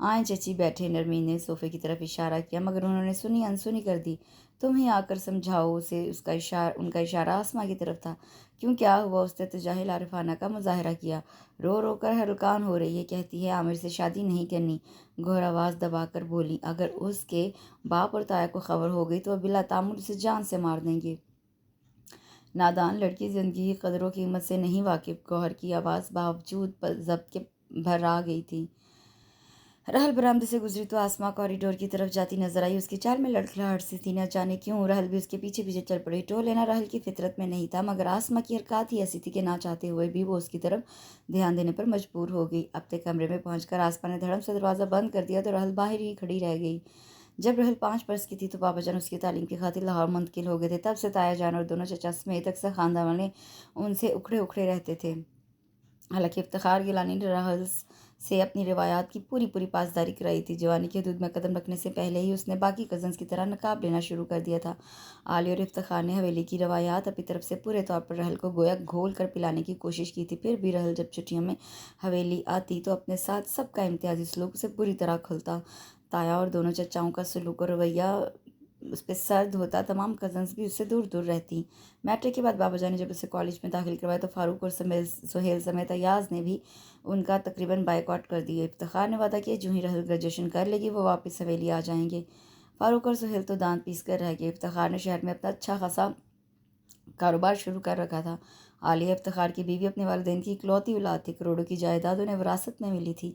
آئیں چچی بیٹھے۔ نرمین نے صوفے کی طرف اشارہ کیا مگر انہوں نے سنی انسنی کر دی۔ تم ہی آ کر سمجھاؤ اسے۔ ان کا اشارہ آسماں کی طرف تھا۔ کیوں کیا ہوا؟ اس نے تجاہل عارفانہ کا مظاہرہ کیا۔ رو رو کر ہلکان ہو رہی ہے، کہتی ہے عامر سے شادی نہیں کرنی۔ گھر آواز دبا کر بولی، اگر اس کے باپ اور تایا کو خبر ہو گئی تو وہ بلا تعمل اسے جان سے مار دیں گے۔ نادان لڑکی زندگی کی قدر و قیمت سے نہیں واقف۔ گوہر کی آواز باوجود ضبط کے بھرا گئی تھی۔ رحل برآمدے سے گزری تو آسماں کوریڈور کی طرف جاتی نظر آئی۔ اس کی چال میں لڑکھڑاہٹ سی تھی، نہ جانے کیوں رحل بھی اس کے پیچھے پیچھے چل پڑی۔ ٹو لینا رحل کی فطرت میں نہیں تھا، مگر آسماں کی حرکات ہی ایسی تھی کہ نہ چاہتے ہوئے بھی وہ اس کی طرف دھیان دینے پر مجبور ہو گئی۔ اپنے کمرے میں پہنچ کر آسماں نے دھڑم سے دروازہ بند کر دیا تو رحل باہر ہی کھڑی رہ گئی۔ جب رحل 5 برس کی تھی تو بابا جان اس کی تعلیم کی خاطر لاہور منتقل ہو گئے تھے۔ تب سے تایا جان اور دونوں چچا سمیت اکثر خاندان والے ان سے اکھڑے اکھڑے رہتے تھے۔ حالانکہ افتخار گیلانی نے رحل سے اپنی روایات کی پوری پاسداری کرائی تھی۔ جوانی کی حدود میں قدم رکھنے سے پہلے ہی اس نے باقی کزنز کی طرح نقاب لینا شروع کر دیا تھا۔ عالی اور افتخار نے حویلی کی روایات اپنی طرف سے پورے طور پر رحل کو گویا گھول کر پلانے کی کوشش کی تھی۔ پھر بھی رحل جب چھٹیوں میں حویلی آتی تو اپنے ساتھ سب کا امتیازی سلوک اسے بری طرح کھلتا۔ تایا اور دونوں چچاؤں کا سلوک اور رویہ اس پہ سرد ہوتا، تمام کزنز بھی اس سے دور دور رہتی۔ میٹرک کے بعد بابا جان نے جب اسے کالج میں داخل کروایا تو فاروق اور سہیل سمیت ایاز نے بھی ان کا تقریباً بائیکاٹ کر دیا۔ افتخار نے وعدہ کیا جو ہی رحل گریجویشن کر لے گی وہ واپس حویلی آ جائیں گے۔ فاروق اور سہیل تو دانت پیس کر رہ گئے۔ افتخار نے شہر میں اپنا اچھا خاصا کاروبار شروع کر رکھا تھا۔ عالیہ افتخار کی بیوی اپنے والدین کی اکلوتی اولاد تھی۔ کروڑوں کی جائیداد انہیں وراثت میں ملی تھی۔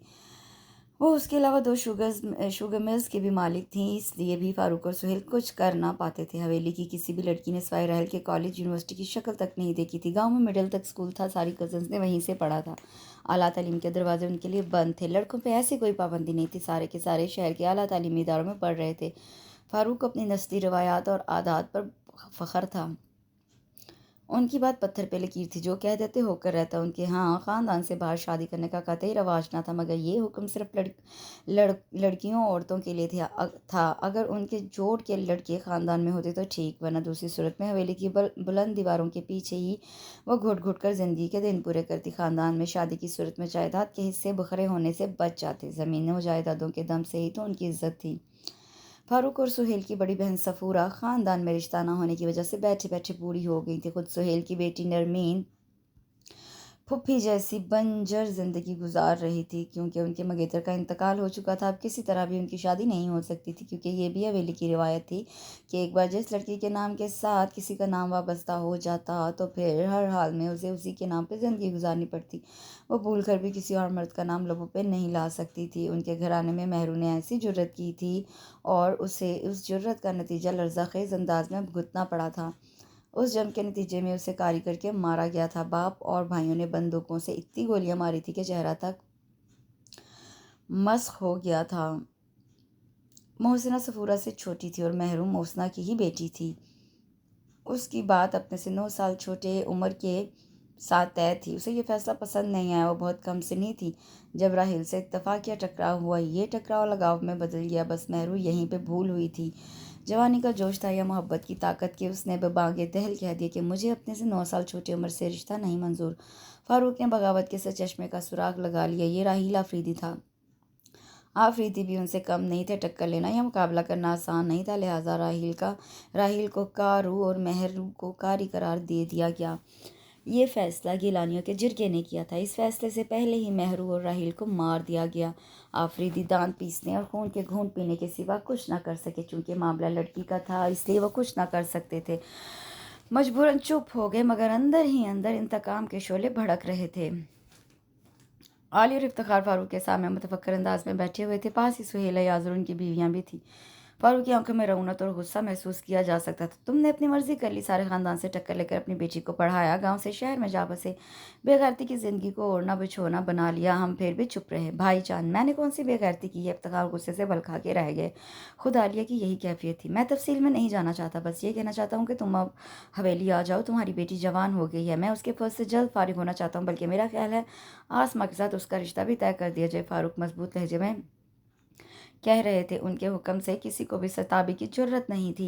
وہ اس کے علاوہ 2 شوگر ملز کے بھی مالک تھیں، اس لیے بھی فاروق اور سہیل کچھ کر نہ پاتے تھے۔ حویلی کی کسی بھی لڑکی نے سوائے رحل کے کالج یونیورسٹی کی شکل تک نہیں دیکھی تھی۔ گاؤں میں مڈل تک اسکول تھا، ساری کزنز نے وہیں سے پڑھا تھا۔ اعلیٰ تعلیم کے دروازے ان کے لیے بند تھے۔ لڑکوں پہ ایسی کوئی پابندی نہیں تھی، سارے کے سارے شہر کے اعلیٰ تعلیمی اداروں میں پڑھ رہے تھے۔ فاروق کو اپنی نسلی روایات اور عادات پر فخر تھا۔ ان کی بات پتھر پہ لکیر تھی، جو کہہ دیتے ہو کر رہتا۔ ان کے ہاں خاندان سے باہر شادی کرنے کا قطعی رواج نہ تھا، مگر یہ حکم صرف لڑکیوں عورتوں کے لیے تھا۔ اگر ان کے جوڑ کے لڑکے خاندان میں ہوتے تو ٹھیک، ورنہ دوسری صورت میں حویلی کی بلند دیواروں کے پیچھے ہی وہ گھٹ گھٹ کر زندگی کے دن پورے کرتی۔ خاندان میں شادی کی صورت میں جائیداد کے حصے بکھرے ہونے سے بچ جاتے، زمینوں و جائیدادوں کے دم سے ہی تو ان کی عزت تھی۔ فاروق اور سہیل کی بڑی بہن صفورہ خاندان میں رشتہ نہ ہونے کی وجہ سے بیٹھے بیٹھے بوڑھی ہو گئی تھی۔ خود سہیل کی بیٹی نرمین پھپھی جیسی بنجر زندگی گزار رہی تھی، کیونکہ ان کے منگیتر کا انتقال ہو چکا تھا۔ اب کسی طرح بھی ان کی شادی نہیں ہو سکتی تھی، کیونکہ یہ بھی حویلی کی روایت تھی کہ ایک بار جس لڑکی کے نام کے ساتھ کسی کا نام وابستہ ہو جاتا تو پھر ہر حال میں اسے اسی کے نام پہ زندگی گزارنی پڑتی۔ وہ بھول کر بھی کسی اور مرد کا نام لبوں پہ نہیں لا سکتی تھی۔ ان کے گھرانے میں مہرو نے ایسی جرت کی تھی اور اسے اس جرت کا نتیجہ لرزہ خیز انداز میں بھگتنا پڑا تھا۔ اس جنگ کے نتیجے میں اسے کاری کر کے مارا گیا تھا۔ باپ اور بھائیوں نے بندوقوں سے اتنی گولیاں ماری تھی کہ چہرہ تک مسخ ہو گیا تھا۔ محسنہ صفورہ سے چھوٹی تھی اور مہرو محسنہ کی ہی بیٹی تھی۔ اس کی بات اپنے سے 9 سال چھوٹے عمر کے ساتھ طے تھی۔ اسے یہ فیصلہ پسند نہیں آیا۔ وہ بہت کم سنی تھی جب راحیل سے اتفاقیہ ٹکراؤ ہوا۔ یہ ٹکراؤ لگاؤ میں بدل گیا، بس مہرو یہیں پہ بھول ہوئی تھی۔ جوانی کا جوش تھا یا محبت کی طاقت کہ اس نے ببانگ دہل کہہ دیا کہ مجھے اپنے سے 9 سال چھوٹی عمر سے رشتہ نہیں منظور۔ فاروق نے بغاوت کے سر چشمے کا سراغ لگا لیا۔ یہ راحیل آفریدی تھا۔ آفریدی بھی ان سے کم نہیں تھے۔ ٹکر لینا یا مقابلہ کرنا آسان نہیں تھا، لہٰذا راحیل کو کارو اور مہرو کو کاری قرار دے دیا گیا۔ یہ فیصلہ گیلانیوں کے جرگے نے کیا تھا۔ اس فیصلے سے پہلے ہی مہرو اور راحیل کو مار دیا گیا۔ آفریدی دانت پیسنے اور خون کے گھونٹ پینے کے سوا کچھ نہ کر سکے۔ چونکہ معاملہ لڑکی کا تھا اس لیے وہ کچھ نہ کر سکتے تھے، مجبوراً چپ ہو گئے، مگر اندر ہی اندر انتقام کے شعلے بھڑک رہے تھے۔ عالی اور افتخار فاروق کے سامنے متفکر انداز میں بیٹھے ہوئے تھے، پاس ہی سہیل ایاز اور ان کی بیویاں بھی تھیں۔ فاروق کی آنکھوں میں رعونت اور غصہ محسوس کیا جا سکتا تھا۔ تم نے اپنی مرضی کر لی، سارے خاندان سے ٹکر لے کر اپنی بیٹی کو پڑھایا، گاؤں سے شہر میں جا بسے، بے غیرتی کی زندگی کو اوڑھنا بچھونا بنا لیا، ہم پھر بھی چپ رہے۔ بھائی جان، میں نے کون سی بے غیرتی کی ہے؟ افتخار غصے سے بل کھا کے رہ گئے۔ خود عالیہ کی یہی کیفیت تھی۔ میں تفصیل میں نہیں جانا چاہتا، بس یہ کہنا چاہتا ہوں کہ تم اب حویلی آ جاؤ، تمہاری بیٹی جوان ہو گئی ہے، میں اس کے فرض سے جلد فارغ ہونا چاہتا ہوں، بلکہ میرا خیال ہے آسماں کے ساتھ اس کا رشتہ بھی طے کر دیا جائے۔ فاروق مضبوط لہجے میں کہہ رہے تھے، ان کے حکم سے کسی کو بھی ستابی کی جرت نہیں تھی۔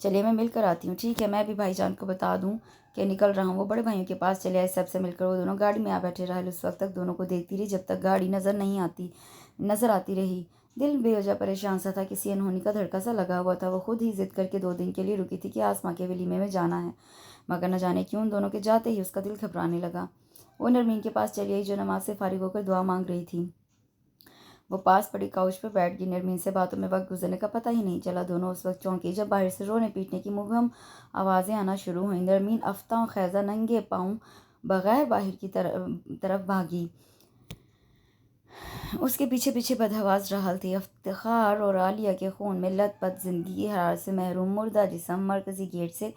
چلیے میں مل کر آتی ہوں۔ ٹھیک ہے، میں بھی بھائی جان کو بتا دوں کہ نکل رہا ہوں۔ وہ بڑے بھائیوں کے پاس چلے آئے، سب سے مل کر وہ دونوں گاڑی میں آ بیٹھے۔ راحل اس وقت تک دونوں کو دیکھتی رہی جب تک گاڑی نظر آتی رہی۔ دل بے وجہ پریشان سا تھا، کسی انہونی کا دھڑکا سا لگا ہوا تھا۔ وہ خود ہی ضد کر کے 2 دن کے لیے رکی تھی کہ آسماں کے ولیمے میں جانا ہے، مگر نہ جانے کیوں ان دونوں کے جاتے ہی اس کا دل گھبرانے لگا۔ وہ نرمین کے پاس چلی آئی جو نماز سے فارغ ہو کر دعا مانگ رہی تھی۔ وہ پاس پڑی کاؤچ پہ بیٹھ گئی۔ نرمین سے باتوں میں وقت گزرنے کا پتہ ہی نہیں چلا۔ دونوں اس وقت چونکی جب باہر سے رونے پیٹنے کی مبہم آوازیں آنا شروع ہوئیں۔ نرمین افتاں خیزہ ننگے پاؤں بغیر باہر کی طرف بھاگی۔ اس کے پیچھے پیچھے بدحواس راحل تھی۔ افتخار اور عالیہ کے خون میں لت پت زندگی کی حرارت سے محروم مردہ جسم مرکزی گیٹ سے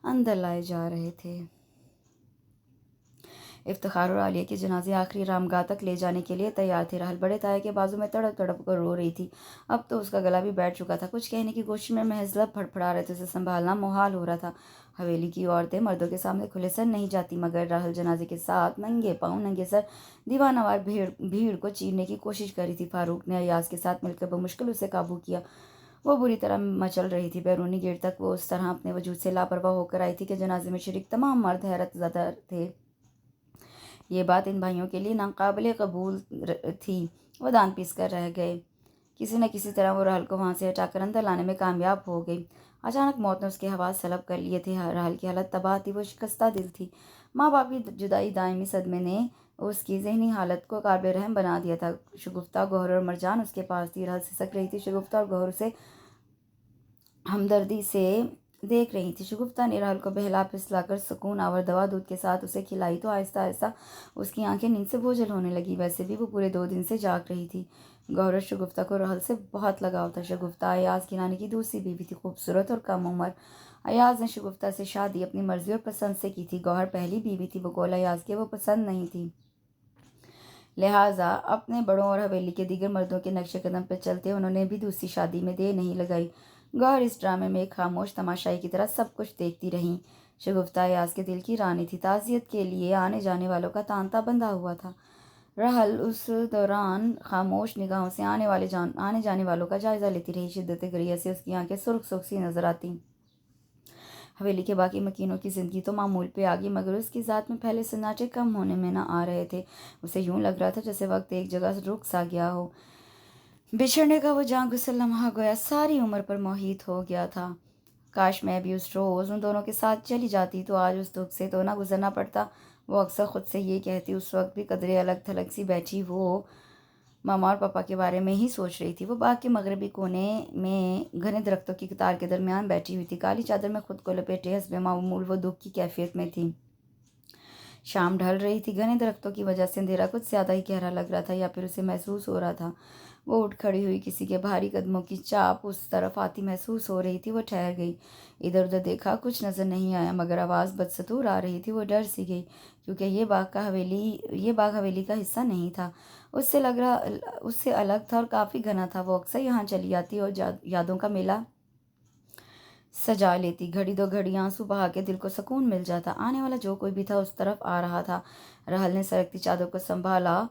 اندر لائے جا رہے تھے۔ افتخار اور عالیہ کے جنازے آخری رامگاہ تک لے جانے کے لیے تیار تھے۔ راحل بڑے تایا کے بازو میں تڑپ تڑپ کر رو رہی تھی۔ اب تو اس کا گلا بھی بیٹھ چکا تھا، کچھ کہنے کی کوشش میں محض لب پھڑپھڑا رہے تھے، اسے سنبھالنا محال ہو رہا تھا۔ حویلی کی عورتیں مردوں کے سامنے کھلے سر نہیں جاتی، مگر راحل جنازے کے ساتھ ننگے پاؤں ننگے سر دیوانہ وار بھیڑ کو چیرنے کی کوشش کر رہی تھی۔ فاروق نے ایاز کے ساتھ مل کر بمشکل اسے قابو کیا۔ وہ بری طرح مچل رہی تھی۔ بیرونی گیٹ تک وہ اس طرح اپنے وجود سے لاپرواہ ہو کر آئی تھی کہ جنازے میں شریک تمام مرد حیرت زدہ تھے۔ یہ بات ان بھائیوں کے لیے ناقابل قبول تھی۔ وہ دان پیس کر رہ گئے۔ کسی نہ کسی طرح وہ راحل کو وہاں سے ہٹا کر اندر لانے میں کامیاب ہو گئی۔ اچانک موت نے اس کے حواس سلب کر لیے تھے۔ راحل کی حالت تباہ تھی، وہ شکستہ دل تھی۔ ماں باپ کی جدائی دائمی صدمے نے اس کی ذہنی حالت کو قابل رحم بنا دیا تھا۔ شگفتہ، گوہر اور مرجان اس کے پاس تھی۔ راحل سسک رہی تھی۔ شگفتہ اور گوہر اسے ہمدردی سے دیکھ رہی تھی۔ شگفتہ نے راحل کو بہلا پھسلا کر سکون آور دوا دودھ کے ساتھ اسے کھلائی تو آہستہ آہستہ اس کی آنکھیں نیند سے بوجھل ہونے لگی۔ ویسے بھی وہ پورے 2 دن سے جاگ رہی تھی۔ گوہر اور شگفتہ کو راحل سے بہت لگاؤ تھا۔ شگفتہ ایاز کی نانی کی دوسری بیوی تھی، خوبصورت اور کم عمر۔ ایاز نے شگفتہ سے شادی اپنی مرضی اور پسند سے کی تھی۔ گوہر پہلی بیوی تھی، وہ قول ایاز کے وہ پسند نہیں تھی، لہٰذا اپنے بڑوں اور حویلی کے دیگر مردوں کے نقش قدم پہ چلتے انہوں نے بھی دوسری شادی میں دیر نہیں لگائی۔ گوہر اس ڈرامے میں ایک خاموش تماشائی کی طرح سب کچھ دیکھتی رہیں۔ شگفتہ ایاز کے دل کی رانی تھی۔ تعزیت کے لیے آنے جانے والوں کا تانتا بندھا ہوا تھا۔ راحل اس دوران خاموش نگاہوں سے آنے جانے والوں کا جائزہ لیتی رہی۔ شدت گریہ سے اس کی آنکھیں سرخ سرخ سی نظر آتیں۔ حویلی کے باقی مکینوں کی زندگی تو معمول پہ آ گئی، مگر اس کی ذات میں پہلے سناٹے کم ہونے میں نہ آ رہے تھے۔ اسے یوں لگ رہا تھا جیسے وقت ایک جگہ رک سا گیا ہو۔ بچھڑنے کا وہ جاں گسل لمحہ گویا ساری عمر پر محیط ہو گیا تھا۔ کاش میں بھی اس روز ان دونوں کے ساتھ چلی جاتی تو آج اس دکھ سے تو نہ گزرنا پڑتا۔ وہ اکثر خود سے یہ کہتی۔ اس وقت بھی قدرے الگ تھلگ سی بیٹھی وہ ماما اور پاپا کے بارے میں ہی سوچ رہی تھی۔ وہ باغ کے مغربی کونے میں گھنے درختوں کی قطار کے درمیان بیٹھی ہوئی تھی۔ کالی چادر میں خود کو لپیٹے حسب معمول وہ دکھ کی کیفیت میں تھی۔ شام ڈھل رہی تھی۔ گھنے درختوں کی وجہ سے اندھیرا کچھ زیادہ ہی گہرا لگ رہا تھا، یا پھر اسے محسوس ہو رہا تھا۔ وہ اٹھ کھڑی ہوئی، کسی کے بھاری قدموں کی چاپ اس طرف آتی محسوس ہو رہی تھی۔ وہ ٹھہر گئی، ادھر ادھر دیکھا، کچھ نظر نہیں آیا، مگر آواز بدستور آ رہی تھی۔ وہ ڈر سی گئی، کیونکہ یہ باغ حویلی کا حصہ نہیں تھا، اس سے الگ تھا اور کافی گھنا تھا۔ وہ اکثر یہاں چلی آتی اور یادوں کا میلہ سجا لیتی۔ گھڑی دو گھڑی آنسو بہا کے دل کو سکون مل جاتا۔ آنے والا جو کوئی بھی تھا اس طرف آ رہا تھا۔ راحل نے سرکتی چادر کو سنبھالا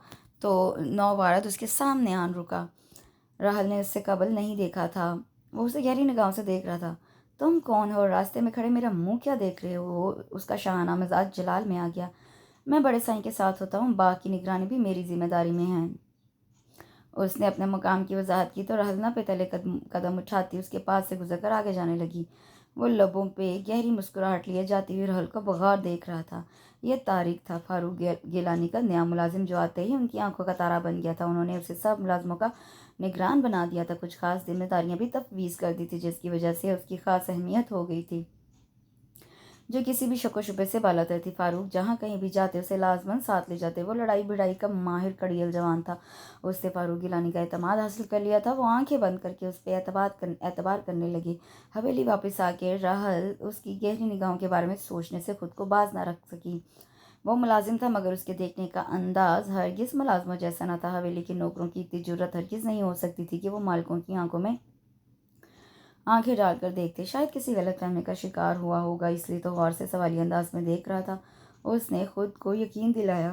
تو نوبارد اس کے سامنے آن رکا۔ راحل نے اس سے قبل نہیں دیکھا تھا۔ وہ اسے گہری نگاہوں سے دیکھ رہا تھا۔ تم کون ہو اور راستے میں کھڑے میرا منہ کیا دیکھ رہے ہو؟ اس کا شاہانہ مزاج جلال میں آ گیا۔ میں بڑے سائیں کے ساتھ ہوتا ہوں، باغ کی نگرانی بھی میری ذمہ داری میں ہے۔ اس نے اپنے مقام کی وضاحت کی تو راحل نہ پتلے قدم اٹھاتی اس کے پاس سے گزر کر آگے جانے لگی۔ وہ لبوں پہ گہری مسکراہٹ لیے جاتی ہوئی راحل کو بغور دیکھ رہا تھا۔ یہ طارق تھا، فاروق گیلانی کا نیا ملازم، جو آتے ہی ان کی آنکھوں کا تارا بن گیا تھا۔ انہوں نے اسے سب ملازموں کا نگران بنا دیا تھا، کچھ خاص ذمہ داریاں بھی تفویض کر دی تھی، جس کی وجہ سے اس کی خاص اہمیت ہو گئی تھی، جو کسی بھی شک و شبے سے بالاتر تھی۔ فاروق جہاں کہیں بھی جاتے اسے لازماً ساتھ لے جاتے۔ وہ لڑائی بھڑائی کا ماہر کڑیل جوان تھا۔ اس نے فاروق گیلانی کا اعتماد حاصل کر لیا تھا۔ وہ آنکھیں بند کر کے اس پہ اعتبار کرنے لگے۔ حویلی واپس آ کے راحل اس کی گہری نگاہوں کے بارے میں سوچنے سے خود کو باز نہ رکھ سکی۔ وہ ملازم تھا، مگر اس کے دیکھنے کا انداز ہرگز ملازموں جیسا نہ تھا۔ حویلی کے نوکروں کی اتنی جرأت ہرگز نہیں ہو سکتی تھی کہ وہ مالکوں کی آنکھوں میں آنکھیں ڈال کر دیکھتے۔ شاید کسی غلط فہمی کا شکار ہوا ہوگا، اس لیے تو غور سے سوالیہ انداز میں دیکھ رہا تھا۔ اس نے خود کو یقین دلایا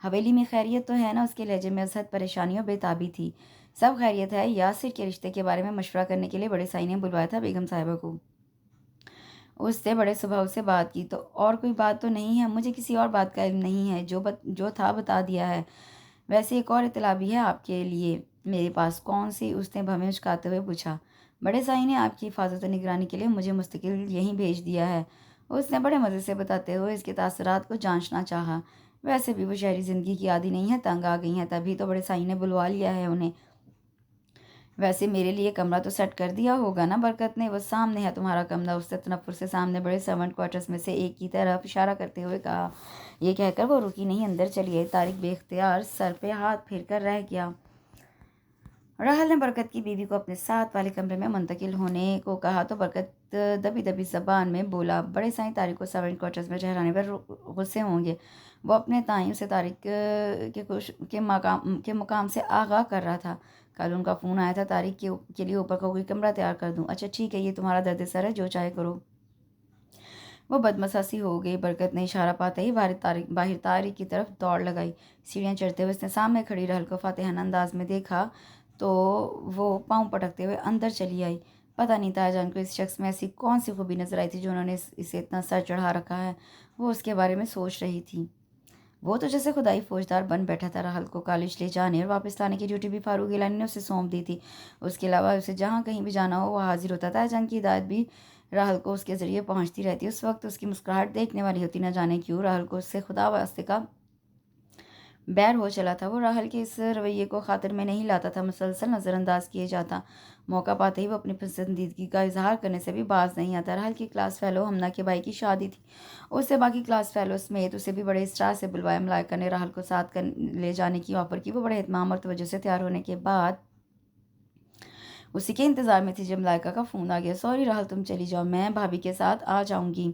حویلی میں خیریت تو ہے نا؟ اس کے لہجے میں ازحد پریشانی اور بے تابی تھی۔ سب خیریت ہے، یاسر کے رشتے کے بارے میں مشورہ کرنے کے لیے بڑے سائی نے بلوایا تھا بیگم صاحبہ کو۔ اس سے بڑے صبح سے بات کی تو اور کوئی بات تو نہیں ہے؟ مجھے کسی اور بات کا علم نہیں ہے، جو تھا بتا دیا ہے۔ ویسے ایک اور اطلاع بھی ہے آپ کے لیے میرے پاس۔ کون سی؟ اس نے بھویں اچکاتے ہوئے پوچھا۔ بڑے سائی نے آپ کی حفاظت و نگرانی کے لیے مجھے مستقل یہیں بھیج دیا ہے، اس نے بڑے مزے سے بتاتے ہوئے اس کے تاثرات کو جانچنا چاہا۔ ویسے بھی وہ شہری زندگی کی عادی نہیں ہے، تنگ آ گئی ہیں، تبھی تو بڑے سائی نے بلوا لیا ہے انہیں۔ ویسے میرے لیے کمرہ تو سیٹ کر دیا ہوگا نا برکت نے؟ وہ سامنے ہے تمہارا کمرہ، اس نے تنفر سے سامنے بڑے سرونٹ کوارٹرز میں سے ایک کی طرف اشارہ کرتے ہوئے کہا۔ یہ کہہ کر وہ رکی نہیں، اندر چلی گئی۔ طارق بے اختیار سر پہ ہاتھ پھیر کر رہ گیا۔ راحل نے برکت کی بیوی کو اپنے ساتھ والے کمرے میں منتقل ہونے کو کہا تو برکت دبی دبی زبان میں بولا، بڑے سائیں طارق کو سرونٹ کوارٹرز میں ٹھہرانے پر غصے ہوں گے۔ وہ اپنے تئیں اسے طارق کے مقام سے آگاہ کر رہا تھا۔ کل ان کا فون آیا تھا، طارق کے لیے اوپر کا کوئی کمرہ تیار کر دوں؟ اچھا ٹھیک ہے، یہ تمہارا درد سر ہے، جو چاہے کرو۔ وہ بدمزاسی ہو گئی۔ برکت نے اشارہ پاتے ہی باہر طارق کی طرف دوڑ لگائی۔ سیڑھیاں چڑھتے ہوئے اس نے سامنے کھڑی راحل کو فاتحانہ انداز میں دیکھا تو وہ پاؤں پٹکتے ہوئے اندر چلی آئی۔ پتہ نہیں تایا جان کو اس شخص میں ایسی کون سی خوبی نظر آئی تھی جو انہوں نے اسے اتنا سر چڑھا رکھا ہے۔ وہ اس کے بارے میں سوچ رہی تھی۔ وہ تو جیسے خدائی فوجدار بن بیٹھا تھا۔ راحل کو کالج لے جانے اور واپس لانے کی ڈیوٹی بھی فاروق گیلانی نے اسے سونپ دی تھی۔ اس کے علاوہ اسے جہاں کہیں بھی جانا ہو وہ حاضر ہوتا تھا۔ جان کی ہدایت بھی راحل کو اس کے ذریعے پہنچتی رہتی۔ اس وقت اس کی مسکراہٹ دیکھنے والی ہوتی، نہ جانے کیوں راحل کو اس سے خدا واسطے کا بیر ہو چلا تھا۔ وہ راحل کے اس رویے کو خاطر میں نہیں لاتا تھا، مسلسل نظر انداز کیے جاتا۔ موقع پاتے ہی وہ اپنی پسندیدگی کا اظہار کرنے سے بھی باز نہیں آتا۔ راحل کی کلاس فیلو ہمنہ کے بھائی کی شادی تھی، اس سے باقی کلاس فیلو سمیت اسے بھی بڑے اسٹار سے بلوایا۔ ملائکہ نے راحل کو ساتھ لے جانے کی آفر کی۔ وہ بڑے اہتمام اور توجہ سے تیار ہونے کے بعد اسی کے انتظار میں تھی جب ملائکہ کا فون آ گیا۔ سوری راحل، تم چلی جاؤ، میں بھابھی کے ساتھ آ جاؤں گی،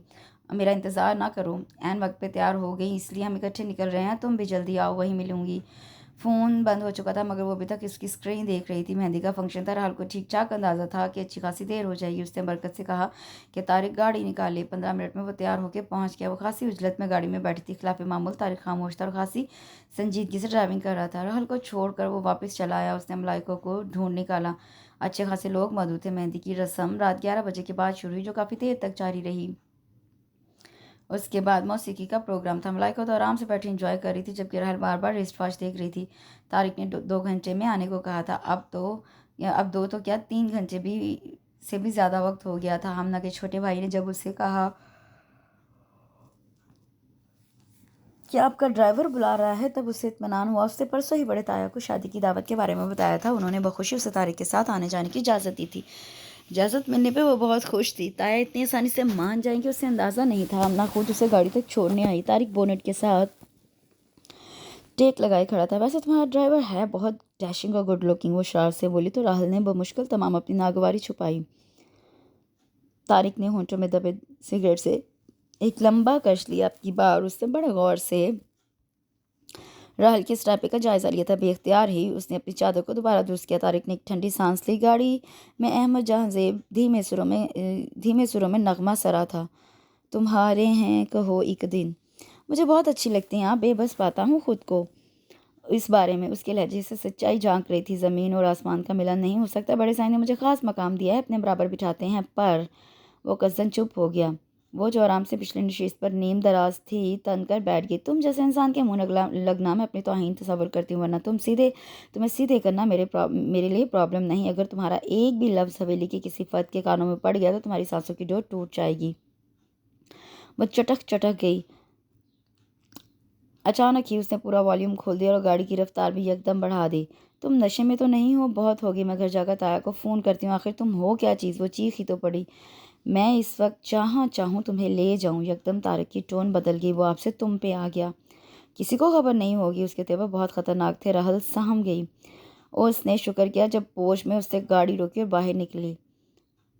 میرا انتظار نہ کرو۔ عین وقت پہ تیار ہو گئی، اس لیے ہم اکٹھے نکل رہے ہیں، تم بھی جلدی آؤ، وہیں ملوں گی۔ فون بند ہو چکا تھا مگر وہ ابھی تک اس کی اسکرین دیکھ رہی تھی۔ مہندی کا فنکشن تھا، راحل کو ٹھیک ٹھاک اندازہ تھا کہ اچھی خاصی دیر ہو جائے گی۔ اس نے برکت سے کہا کہ طارق گاڑی نکالے۔ 15 منٹ میں وہ تیار ہو کے پہنچ گیا۔ وہ خاصی عجلت میں گاڑی میں بیٹھی تھی، خلاف معمول طارق خاموش تھا اور خاصی سنجیدگی سے ڈرائیونگ کر رہا تھا۔ راحل کو چھوڑ کر وہ واپس چلا آیا۔ اس نے ملائکہ کو ڈھونڈ نکالا، اچھے خاصے لوگ موجود تھے۔ مہندی کی رسم رات 11 بجے کے بعد شروع ہوئی، جو کافی دیر تک جاری رہی۔ اس کے بعد موسیقی کا پروگرام تھا۔ ملائکہ تو آرام سے بیٹھی انجوائے کر رہی تھی، جبکہ راحل بار بار ریسٹ واچ دیکھ رہی تھی۔ طارق نے 2 گھنٹے میں آنے کو کہا تھا، اب 2 تو کیا 3 گھنٹے سے بھی زیادہ وقت ہو گیا تھا۔ ہمنہ کے چھوٹے بھائی نے جب اس سے کہا کہ آپ کا ڈرائیور بلا رہا ہے تب اسے اطمینان ہوا۔ اس نے پرسوں ہی بڑے تایا کو شادی کی دعوت کے بارے میں بتایا تھا، انہوں نے بخوشی اسے طارق کے ساتھ آنے جانے کی اجازت دی تھی۔ اجازت ملنے پہ وہ بہت خوش تھی۔ تایا اتنی آسانی سے مان جائیں گے اسے اندازہ نہیں تھا۔ ہمنہ خود اسے گاڑی تک چھوڑنے آئی۔ طارق بونٹ کے ساتھ ٹیک لگائے کھڑا تھا۔ ویسے تمہارا ڈرائیور ہے بہت ڈیشنگ اور گڈ لکنگ، وہ شرارت سے بولی تو راحل نے بمشکل تمام اپنی ناگواری چھپائی۔ طارق نے ہونٹوں میں دبے سگریٹ سے ایک لمبا کش لیا اب کی بار اس نے بڑے غور سے راحل کے سراپے کا جائزہ لیا تھا۔ بے اختیار ہی اس نے اپنی چادر کو دوبارہ درست کیا۔ طارق نے ایک ٹھنڈی سانس لی۔ گاڑی میں احمد جہاں زیب دھیمے سروں میں نغمہ سرا تھا، تمہارے ہیں کہو ایک دن۔ مجھے بہت اچھی لگتی ہیں آپ، بے بس پاتا ہوں خود کو اس بارے میں۔ اس کے لہجے سے سچائی جھانک رہی تھی۔ زمین اور آسمان کا ملن نہیں ہو سکتا، بڑے سائیں نے مجھے خاص مقام دیا ہے، اپنے برابر بٹھاتے ہیں، پر وہ قصداً چپ ہو گیا۔ وہ جو آرام سے پچھلی نشست پر نیم دراز تھی تن کر بیٹھ گئی۔ تم جیسے انسان کے منہ لگنا میں اپنی توہین تصور کرتی ہوں، ورنہ تمہیں سیدھے کرنا میرے لیے پرابلم نہیں۔ اگر تمہارا ایک بھی لفظ حویلی کے کسی فرد کے کانوں میں پڑ گیا تو تمہاری سانسوں کی ڈور ٹوٹ جائے گی۔ وہ چٹک گئی۔ اچانک ہی اس نے پورا والیوم کھول دیا اور گاڑی کی رفتار بھی یکدم بڑھا دی۔ تم نشے میں تو نہیں ہو؟ بہت ہوگی، میں گھر جا کر تایا کو فون کرتی ہوں، آخر تم ہو کیا چیز؟ وہ چیخ ہی تو پڑی۔ میں اس وقت جہاں چاہوں تمہیں لے جاؤں۔ یکدم طارق کی ٹون بدل گئی، وہ آپ سے تم پہ آ گیا۔ کسی کو خبر نہیں ہوگی، اس کے تیور بہت خطرناک تھے۔ راحل سہم گئی اور اس نے شکر کیا جب پوش میں اس سے گاڑی روکی اور باہر نکلی۔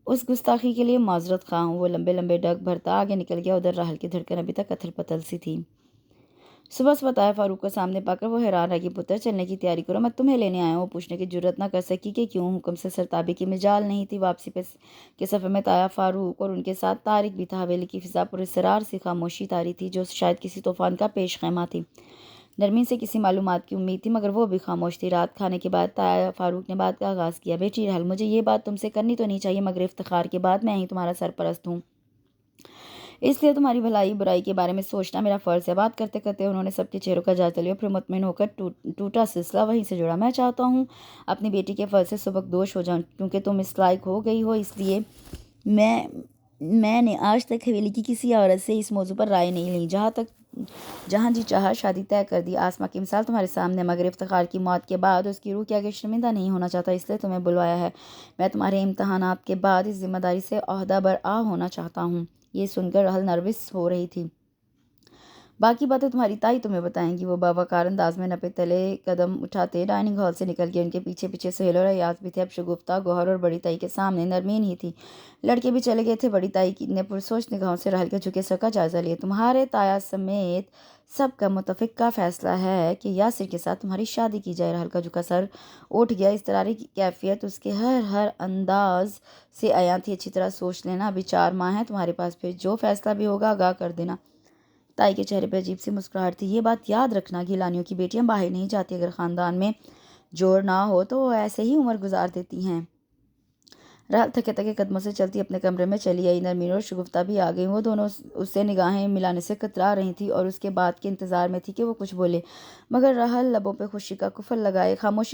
اس گستاخی کے لیے معذرت خواہ ہوں۔ وہ لمبے لمبے ڈگ بھرتا آگے نکل گیا۔ ادھر راحل کی دھڑکن ابھی تک اتھل پتھل سی تھی۔ صبح تایا فاروق کو سامنے پا کر وہ حیران رہ گئی۔ پتر چلنے کی تیاری کرو، میں تمہیں لینے آیا ہوں۔ پوچھنے کی جرات نہ کر سکی کہ کیوں، حکم سے سرتابی کی مجال نہیں تھی۔ واپسی کے سفر میں تایا فاروق اور ان کے ساتھ طارق بھی تھا۔ حویلی کی فضا پر اسرار سی خاموشی طاری تھی جو شاید کسی طوفان کا پیش خیمہ تھی۔ نرمین سے کسی معلومات کی امید تھی مگر وہ بھی خاموش تھی۔ رات کھانے کے بعد تایا فاروق نے بات کا آغاز کیا۔ بیٹی رحل، مجھے یہ بات تم سے کرنی تو نہیں چاہیے مگر افتخار کے بعد میں ہی تمہارا سرپرست ہوں، اس لیے تمہاری بھلائی برائی کے بارے میں سوچنا میرا فرض ہے۔ بات کرتے کرتے انہوں نے سب کے چہروں کا جائزہ لیا، پھر مطمئن ہو کر ٹوٹا سلسلہ وہیں سے جڑا۔ میں چاہتا ہوں اپنی بیٹی کے فرض سے سبکدوش ہو جاؤں، کیونکہ تم اس لائق ہو گئی ہو، اس لیے میں نے آج تک حویلی کی کسی عورت سے اس موضوع پر رائے نہیں لی۔ جہاں جی چاہا شادی طے کر دی۔ آسما کی مثال تمہارے سامنے، مگر افتخار کی موت کے بعد اس کی روح کے آگے شرمندہ نہیں ہونا چاہتا، اس لیے تمہیں بلوایا ہے۔ میں تمہارے امتحانات کے بعد اس ذمہ داری سے عہدہ برآ ہونا چاہتا ہوں۔ یہ سن کر رحل نروس ہو رہی تھی۔ باقی باتیں تمہاری تائی تمہیں بتائیں گی۔ وہ باوقار انداز میں نپے تلے قدم اٹھاتے ڈائننگ ہال سے نکل گئے۔ ان کے پیچھے پیچھے سہیل اور ایاز بھی تھے۔ اب شگفتہ، گوہر اور بڑی تائی کے سامنے نرمین ہی تھی۔ لڑکے بھی چلے گئے تھے۔ بڑی تائی نے پرسوچ نگاہوں سے رحل کے جھکے سر کا جائزہ لیا۔ تمہارے تایا سمیت سب کا متفقہ فیصلہ ہے کہ یاسر کے ساتھ تمہاری شادی کی جائے۔ رحل کا جھکا سر اٹھ گیا۔ اضطراری کی کیفیت اس کے ہر انداز سے عیاں تھی۔ اچھی طرح سوچ لینا، ابھی 4 ماہ ہیں تمہارے پاس، پھر جو فیصلہ بھی ہوگا آگاہ کر دینا۔ تائی کے چہرے پہ عجیب سی مسکراہٹ تھی۔ یہ بات یاد رکھنا، گیلانیوں کی بیٹیاں باہر نہیں جاتی، اگر خاندان میں جوڑ نہ ہو تو وہ ایسے ہی عمر گزار دیتی ہیں۔ رحل تھکے تھکے قدموں سے چلتی اپنے کمرے میں چلی آئی۔ نرمین اور شگفتہ بھی آ گئیں۔ وہ دونوں اس سے نگاہیں ملانے سے کترا رہی تھیں اور اس کے بعد کے انتظار میں تھی کہ وہ کچھ بولے، مگر رحل لبوں پہ خاموشی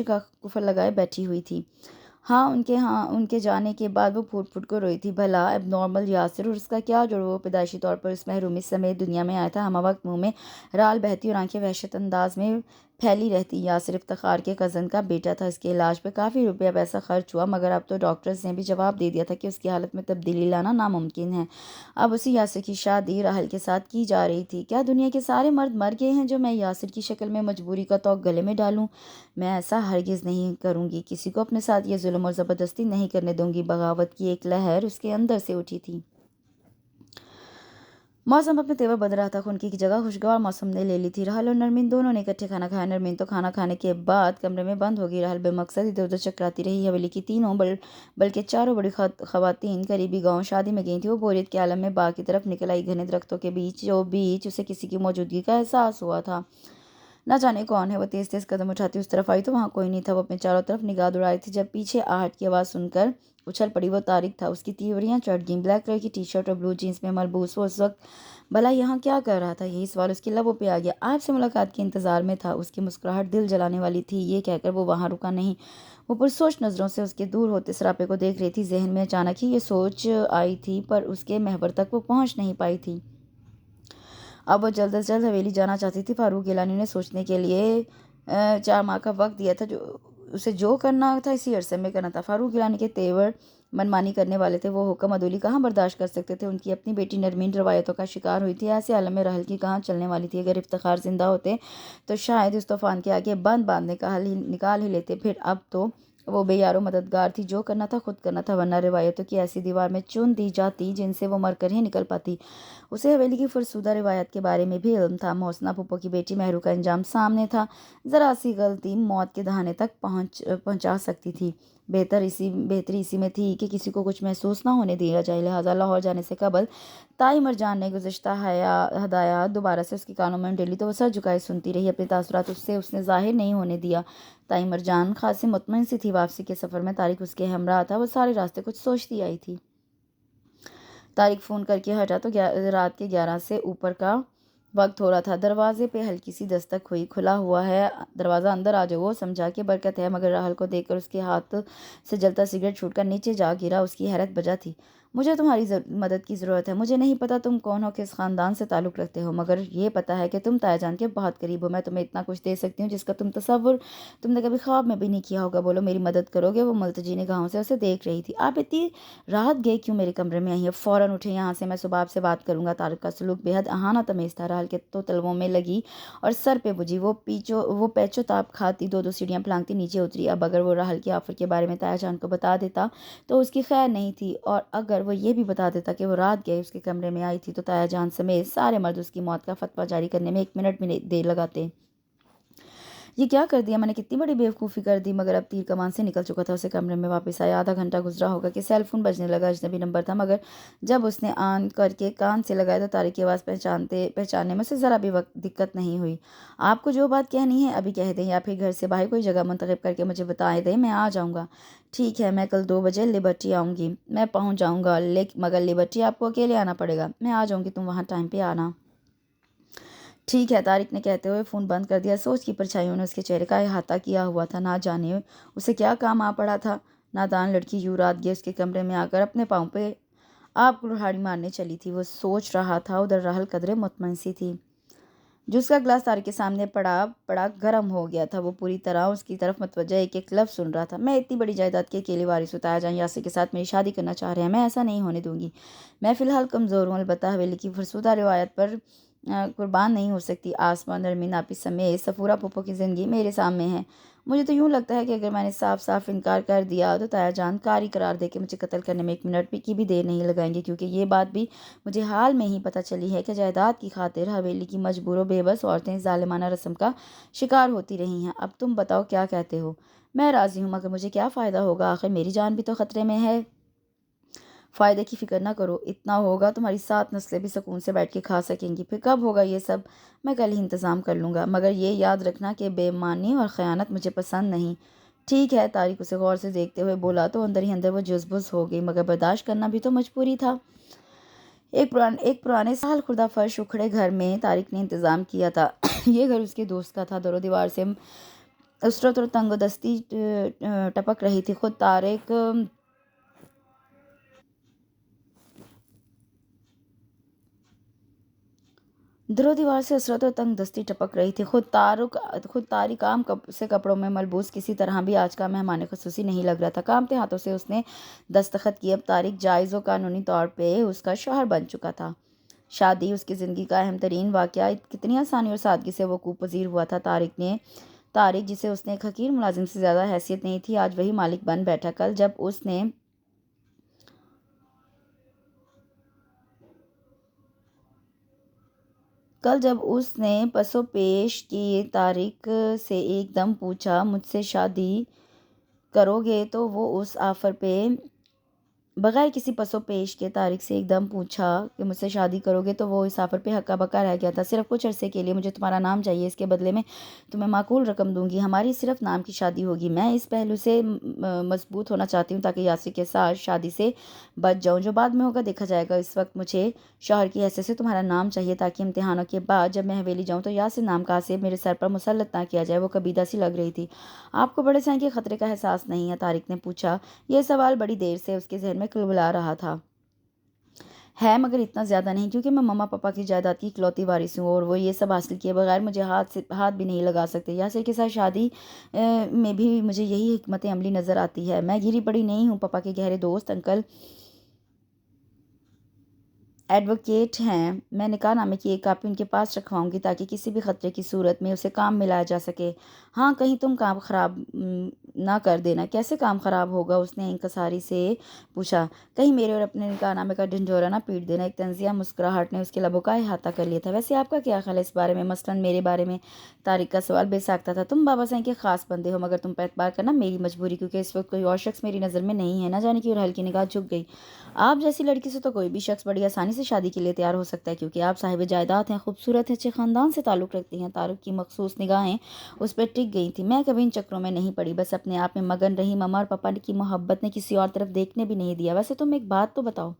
کا کفل لگائے بیٹھی ہوئی تھی۔ ان کے جانے کے بعد وہ پھوٹ پھوٹ کر روئی تھی۔ بھلا اب نارمل یاسر اور اس کا کیا جوڑ؟ وہ پیدائشی طور پر اس محرومی سمیت دنیا میں آیا تھا۔ ہمہ وقت منہ میں رال بہتی اور آنکھیں وحشت انداز میں پھیلی رہتی۔ یاسر افتخار کے کزن کا بیٹا تھا۔ اس کے علاج پہ کافی روپیہ پیسہ خرچ ہوا، مگر اب تو ڈاکٹرز نے بھی جواب دے دیا تھا کہ اس کی حالت میں تبدیلی لانا ناممکن ہے۔ اب اسی یاسر کی شادی رحل کے ساتھ کی جا رہی تھی۔ کیا دنیا کے سارے مرد مر گئے ہیں جو میں یاسر کی شکل میں مجبوری کا طوق گلے میں ڈالوں؟ میں ایسا ہرگز نہیں کروں گی۔ کسی کو اپنے ساتھ یہ ظلم اور زبردستی نہیں کرنے دوں گی۔ بغاوت کی ایک لہر اس کے اندر سے اٹھی تھی۔ موسم اپنے تیور بدل رہا تھا۔ خنکی کی جگہ خوشگوار موسم نے لے لی تھی۔ رحل اور نرمین دونوں نے اکٹھے کھانا کھایا۔ نرمین تو کھانا کھانے کے بعد کمرے میں بند ہو گئی۔ رحل بے مقصد ادھر ادھر چکراتی رہی۔ حویلی کی تینوں بلکہ 4 بڑی خواتین قریبی گاؤں شادی میں گئی تھیں۔ وہ بوریت کے عالم میں باغ کی طرف نکل آئی۔ گھنے درختوں کے بیچ اسے کسی کی موجودگی کا احساس ہوا تھا۔ نہ جانے کون ہے۔ وہ تیز تیز قدم اٹھاتی اس طرف آئی تو وہاں کوئی نہیں تھا۔ وہ اپنے چاروں طرف نگاہ دوڑا رہی تھی جب پیچھے آہٹ کی آواز سن کر اچھل پڑی۔ وہ طارق تھا۔ اس کی تیوریاں چڑھ گئیں۔ بلیک کلر کی ٹی شرٹ اور بلو جینس میں ملبوس وہ اس وقت بھلا یہاں کیا کر رہا تھا؟ یہی سوال اس کے لبوں پہ آ گیا۔ آپ سے ملاقات کے انتظار میں تھا۔ اس کی مسکراہٹ دل جلانے والی تھی۔ یہ کہہ کر وہ وہاں رکا نہیں۔ وہ پرسوچ نظروں سے اس کے دور ہوتے سراپے کو دیکھ رہی تھی۔ ذہن میں اچانک ہی یہ سوچ آئی تھی پر اس کے محور تک وہ پہنچ نہیں پائی تھی۔ اب وہ جلد از جلد حویلی جانا چاہتی تھی۔ فاروق گیلانی نے سوچنے کے لیے 4 ماہ کا وقت دیا تھا۔ اسے جو کرنا تھا اسی عرصے میں کرنا تھا۔ فاروق گیلانی کے تیور منمانی کرنے والے تھے۔ وہ حکم عدولی کہاں برداشت کر سکتے تھے؟ ان کی اپنی بیٹی نرمین روایتوں کا شکار ہوئی تھی۔ ایسے عالم میں رحل کی کہاں چلنے والی تھی؟ اگر افتخار زندہ ہوتے تو شاید اس طوفان کے آگے بند باندھنے کا حل نکال ہی لیتے۔ پھر اب تو وہ بے یار و مددگار تھی۔ جو کرنا تھا خود کرنا تھا، ورنہ روایتوں کی ایسی دیوار میں چن دی جاتی جن سے وہ مر کر ہی نکل پاتی۔ اسے حویلی کی فرسودہ روایات کے بارے میں بھی علم تھا۔ محسنہ پھپھو کی بیٹی مہرو کا انجام سامنے تھا۔ ذرا سی غلطی موت کے دہانے تک پہنچا سکتی تھی۔ بہتری اسی میں تھی کہ کسی کو کچھ محسوس نہ ہونے دیا جائے۔ لہٰذا لاہور جانے سے قبل تائی مرجان نے گزشتہ ہدایات دوبارہ سے اس کے کانوں میں ڈلی تو وہ سر جھکائے سنتی رہی۔ اپنے تاثرات اس نے ظاہر نہیں ہونے دیا۔ تائی مرجان خاصی مطمئن سی تھی۔ واپسی کے سفر میں طارق اس کے ہمراہ تھا۔ وہ سارے راستے کچھ سوچتی آئی تھی۔ طارق فون کر کے ہٹا تو رات کے 11 سے اوپر کا وقت ہو رہا تھا۔ دروازے پہ ہلکی سی دستک ہوئی۔ کھلا ہوا ہے، دروازہ اندر آ جاؤ۔ وہ سمجھا کہ برکت ہے، مگر رحل کو دیکھ کر اس کے ہاتھ سے جلتا سگریٹ چھوٹ کر نیچے جا گرا۔ اس کی حیرت بجا تھی۔ مجھے تمہاری مدد کی ضرورت ہے۔ مجھے نہیں پتا تم کون ہو، کس خاندان سے تعلق رکھتے ہو، مگر یہ پتا ہے کہ تم تایا جان کے بہت قریب ہو۔ میں تمہیں اتنا کچھ دے سکتی ہوں جس کا تصور تم نے کبھی خواب میں بھی نہیں کیا ہوگا۔ بولو میری مدد کرو گے؟ وہ ملتجی نگاہوں سے اسے دیکھ رہی تھی۔ آپ اتنی رات گئے کیوں میرے کمرے میں آئی ہیں؟ فوراً اٹھیں یہاں سے، میں صبح آپ سے بات کروں گا۔ طارق کا سلوک بے حد اہانہ تمیز تھا۔ رحل کے تو تلووں میں لگی اور سر پہ بجھی۔ وہ پیچو تاپ کھاتی 2 سیڑھیاں پھلانگتی نیچے اتری۔ اب اگر وہ رحل کے آفر کے بارے میں تایا جان کو بتا دیتا تو اس کی خیر نہیں تھی، اور اگر وہ یہ بھی بتا دیتا کہ وہ رات گئے اس کے کمرے میں آئی تھی تو تایا جان سمیت سارے مرد اس کی موت کا فتویٰ جاری کرنے میں 1 منٹ بھی دیر لگاتے۔ یہ کیا کر دیا میں نے، کتنی بڑی بیوقوفی کر دی، مگر اب تیر کمان سے نکل چکا تھا۔ اسے کمرے میں واپس آیا، آدھا گھنٹہ گزرا ہوگا کہ سیل فون بجنے لگا۔ اجنبی نمبر تھا، مگر جب اس نے آن کر کے کان سے لگایا تو طارق کی آواز پہچاننے میں اسے ذرا بھی دقت نہیں ہوئی۔ آپ کو جو بات کہنی ہے ابھی کہہ دیں، یا پھر گھر سے باہر کوئی جگہ منتخب کر کے مجھے بتا دیں، میں آ جاؤں گا۔ ٹھیک ہے، میں کل 2 بجے لبرٹی آؤں گی، میں پہنچ جاؤں گا، مگر لبرٹی آپ کو اکیلے آنا پڑے گا۔ میں آ جاؤں گی، تم وہاں ٹائم پہ آنا۔ ٹھیک ہے، طارق نے کہتے ہوئے فون بند کر دیا۔ سوچ کی پرچھائیوں نے اس کے چہرے کا احاطہ کیا ہوا تھا، نہ جانے اسے کیا کام آ پڑا تھا۔ نادان لڑکی یوں رات گئے اس کے کمرے میں آ کر اپنے پاؤں پہ آپ کو کلہاڑی مارنے چلی تھی۔ وہ سوچ رہا تھا، ادھر راحل قدرے مطمئن سی تھی۔ جس کا گلاس طارق کے سامنے پڑا گرم ہو گیا تھا، وہ پوری طرح اس کی طرف متوجہ ایک ایک لفظ سن رہا تھا۔ میں اتنی بڑی جائیداد کے اکیلے وارث ہوں، تایا جان یاسر کے ساتھ میری شادی کرنا چاہ رہے ہیں، میں ایسا نہیں ہونے دوں گی۔ میں فی الحال کمزور ہوں، البتہ حویلی کی فرسودہ روایت پر قربان نہیں ہو سکتی۔ آسمان نرمین آپی سمیت صفورہ پھوپھو کی زندگی میرے سامنے ہے۔ مجھے تو یوں لگتا ہے کہ اگر میں نے صاف صاف انکار کر دیا تو تایا جان کاری قرار دے کے مجھے قتل کرنے میں 1 منٹ کی بھی دیر نہیں لگائیں گے، کیونکہ یہ بات بھی مجھے حال میں ہی پتہ چلی ہے کہ جائیداد کی خاطر حویلی کی مجبور و بے بس عورتیں اس ظالمانہ رسم کا شکار ہوتی رہی ہیں۔ اب تم بتاؤ کیا کہتے ہو؟ میں راضی ہوں، مگر مجھے کیا فائدہ ہوگا؟ آخر میری جان بھی تو خطرے میں ہے۔ فائدے کی فکر نہ کرو، اتنا ہوگا تمہاری 7 نسلیں بھی سکون سے بیٹھ کے کھا سکیں گی۔ پھر کب ہوگا یہ سب؟ میں کل ہی انتظام کر لوں گا، مگر یہ یاد رکھنا کہ بے ایمانی اور خیانت مجھے پسند نہیں۔ ٹھیک ہے، طارق اسے غور سے دیکھتے ہوئے بولا تو اندر ہی اندر وہ جزبز ہو گئی، مگر برداشت کرنا بھی تو مجبوری تھا۔ ایک پرانے سال خوردہ فرش اکھڑے گھر میں طارق نے انتظام کیا تھا۔ یہ گھر اس کے دوست کا تھا۔ در و دیوار سے عسرت اور تنگ و دستی ٹپک رہی تھی۔ خود طارق عام سے کپڑوں میں ملبوس کسی طرح بھی آج کا مہمان خصوصی نہیں لگ رہا تھا۔ کامتے ہاتھوں سے اس نے دستخط کیے۔ اب طارق جائز و قانونی طور پہ اس کا شوہر بن چکا تھا۔ شادی اس کی زندگی کا اہم ترین واقعہ کتنی آسانی اور سادگی سے وقوع پذیر ہوا تھا۔ طارق جسے اس نے ایک حقیر ملازم سے زیادہ حیثیت نہیں تھی، آج وہی مالک بن بیٹھا۔ کل جب اس نے پس و پیش کی طارق سے ایک دم پوچھا، مجھ سے شادی کرو گے؟ تو وہ اس آفر پہ بغیر کسی پس و پیش کے طارق سے ایک دم پوچھا کہ مجھ سے شادی کرو گے، تو وہ اس آفر پہ ہکا بکا رہ گیا تھا۔ صرف کچھ عرصے کے لیے مجھے تمہارا نام چاہیے، اس کے بدلے میں تمہیں معقول رقم دوں گی۔ ہماری صرف نام کی شادی ہوگی۔ میں اس پہلو سے مضبوط ہونا چاہتی ہوں تاکہ یاسر کے ساتھ شادی سے بچ جاؤں۔ جو بعد میں ہوگا دیکھا جائے گا۔ اس وقت مجھے شوہر کی حیثیت سے تمہارا نام چاہیے تاکہ امتحانوں کے بعد جب میں حویلی جاؤں تو یاسر نام کا آصف میرے سر پر مسلط نہ کیا جائے۔ وہ کبیدہ سی لگ رہی تھی۔ آپ کو بڑے سائیں کے خطرے کا احساس نہیں ہے؟ طارق نے پوچھا۔ یہ سوال بڑی دیر سے اس کے ذہن میں کلبلا رہا تھا۔ ہے، مگر اتنا زیادہ نہیں، کیونکہ میں مما پاپا کی جائیداد کی اکلوتی وارث ہوں اور وہ یہ سب حاصل کیے بغیر مجھے ہاتھ بھی نہیں لگا سکتے۔ یاسر کے ساتھ شادی میں بھی مجھے یہی حکمت عملی نظر آتی ہے۔ میں گری پڑی نہیں ہوں۔ پاپا کے گہرے دوست انکل ایڈوکیٹ ہیں۔ میں نکاح نامے کی ایک کاپی ان کے پاس رکھواؤں گی تاکہ کسی بھی خطرے کی صورت میں اسے کام ملایا جا سکے۔ ہاں، کہیں تم کام خراب نہ کر دینا۔ کیسے کام خراب ہوگا؟ اس نے انکساری سے پوچھا۔ کہیں میرے اور اپنے نکاح نامے کا ڈھنڈورا نہ پیٹ دینا۔ ایک طنزیہ مسکراہٹ نے اس کے لبوں کا احاطہ کر لیا تھا۔ ویسے آپ کا کیا خیال ہے اس بارے میں؟ مثلاً میرے بارے میں؟ طارق کا سوال بے ساختہ تھا۔ تم بابا سائیں کے خاص بندے ہو، مگر تم پر اعتبار کرنا میری مجبوری، کیونکہ اس وقت کوئی اور شخص میری نظر میں نہیں ہے۔ نہ جانے کیوں راحل کی نگاہ جھک گئی۔ آپ جیسی لڑکی سے تو کوئی بھی شخص بڑی آسانی سے شادی کے لیے تیار ہو سکتا ہے، کیونکہ آپ صاحب جائیداد ہیں، خوبصورت ہیں، اچھے خاندان سے تعلق رکھتی ہیں۔ طارق کی مخصوص نگاہیں اس پہ ٹک گئی تھیں۔ میں کبھی ان چکروں میں نہیں پڑی، بس اپنے آپ میں مگن رہی۔ مما اور پاپا کی محبت نے کسی اور طرف دیکھنے بھی نہیں دیا۔ ویسے تم ایک بات تو بتاؤ،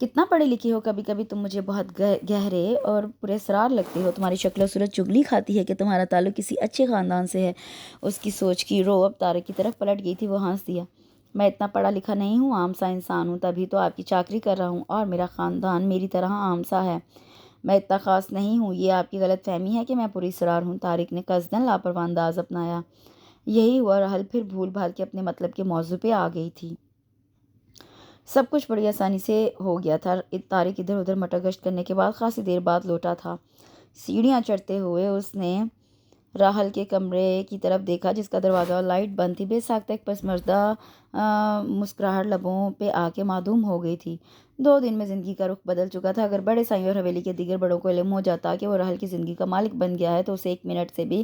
کتنا پڑھے لکھے ہو؟ کبھی کبھی تم مجھے بہت گہرے اور پراسرار لگتے ہو۔ تمہاری شکل و صورت چغلی کھاتی ہے کہ تمہارا تعلق کسی اچھے خاندان سے ہے۔ اس کی سوچ کی رو اب طارق کی طرف پلٹ گئی تھی۔ وہ ہنس دیا۔ میں اتنا پڑھا لکھا نہیں ہوں، عام سا انسان ہوں، تبھی تو آپ کی چاکری کر رہا ہوں، اور میرا خاندان میری طرح عام سا ہے۔ میں اتنا خاص نہیں ہوں، یہ آپ کی غلط فہمی ہے کہ میں پراسرار ہوں۔ طارق نے قصداً لاپرواہ انداز اپنایا۔ یہی ہوا، راحل پھر بھول بھال کے اپنے مطلب کے موضوع پہ آ گئی تھی۔ سب کچھ بڑی آسانی سے ہو گیا تھا۔ طارق ادھر ادھر مٹر گشت کرنے کے بعد خاصی دیر بعد لوٹا تھا۔ سیڑھیاں چڑھتے ہوئے اس نے راحل کے کمرے کی طرف دیکھا، جس کا دروازہ اور لائٹ بند تھی۔ بے ساختہ ایک پسماندہ مسکراہٹ لبوں پہ آ کے معدوم ہو گئی تھی۔ 2 دن میں زندگی کا رخ بدل چکا تھا۔ اگر بڑے سائیں اور حویلی کے دیگر بڑوں کو علم ہو جاتا کہ وہ راحل کی زندگی کا مالک بن گیا ہے تو اسے 1 منٹ سے بھی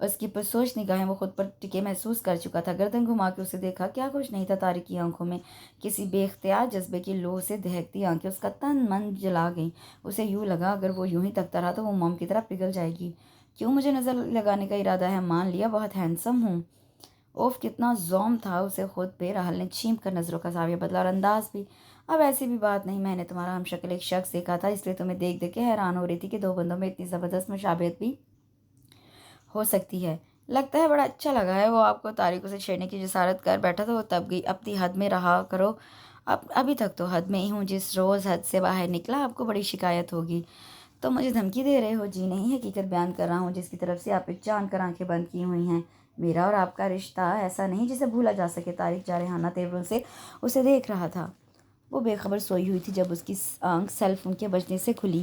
اس کی پرسوچ نگاہیں وہ خود پر ٹکے محسوس کر چکا تھا۔ گردن گھما کے اسے دیکھا، کیا کچھ نہیں تھا طارق کی آنکھوں میں۔ کسی بے اختیار جذبے کی لو سے دہکتی آنکھیں اس کا تن من جلا گئیں۔ اسے یوں لگا اگر وہ یوں ہی تکتا رہا تو وہ موم کی طرح پگھل جائے گی۔ کیوں مجھے نظر لگانے کا ارادہ ہے؟ مان لیا بہت ہینڈسم ہوں۔ اوف، کتنا زوم تھا اسے خود پہ۔ راہل نے چھینپ کر نظروں کا زاویہ بدلا اور انداز بھی۔ اب ایسی بھی بات نہیں، میں نے تمہارا ہم شکل ایک شخص دیکھا تھا، اس لیے تمہیں دیکھ دیکھ کے حیران ہو رہی تھی کہ دو بندوں میں اتنی زبردست مشابہت بھی ہو سکتی ہے۔ لگتا ہے بڑا اچھا لگا ہے۔ وہ آپ کو طارق اسے چھیڑنے کی جسارت کر بیٹھا تو وہ تب گئی، اپنی حد میں رہا کرو۔ ابھی تک تو حد میں ہی ہوں، جس روز حد سے باہر نکلا آپ کو بڑی شکایت ہوگی۔ تو مجھے دھمکی دے رہے ہو؟ جی نہیں، حقیقت بیان کر رہا ہوں جس کی طرف سے آپ جان کر آنکھیں بند کی ہوئی ہیں۔ میرا اور آپ کا رشتہ ایسا نہیں جسے بھولا جا سکے۔ طارق جارحانہ تیوروں سے اسے دیکھ رہا تھا۔ وہ بے خبر سوئی ہوئی تھی جب اس کی آنکھ سیل فون کے بجنے سے کھلی۔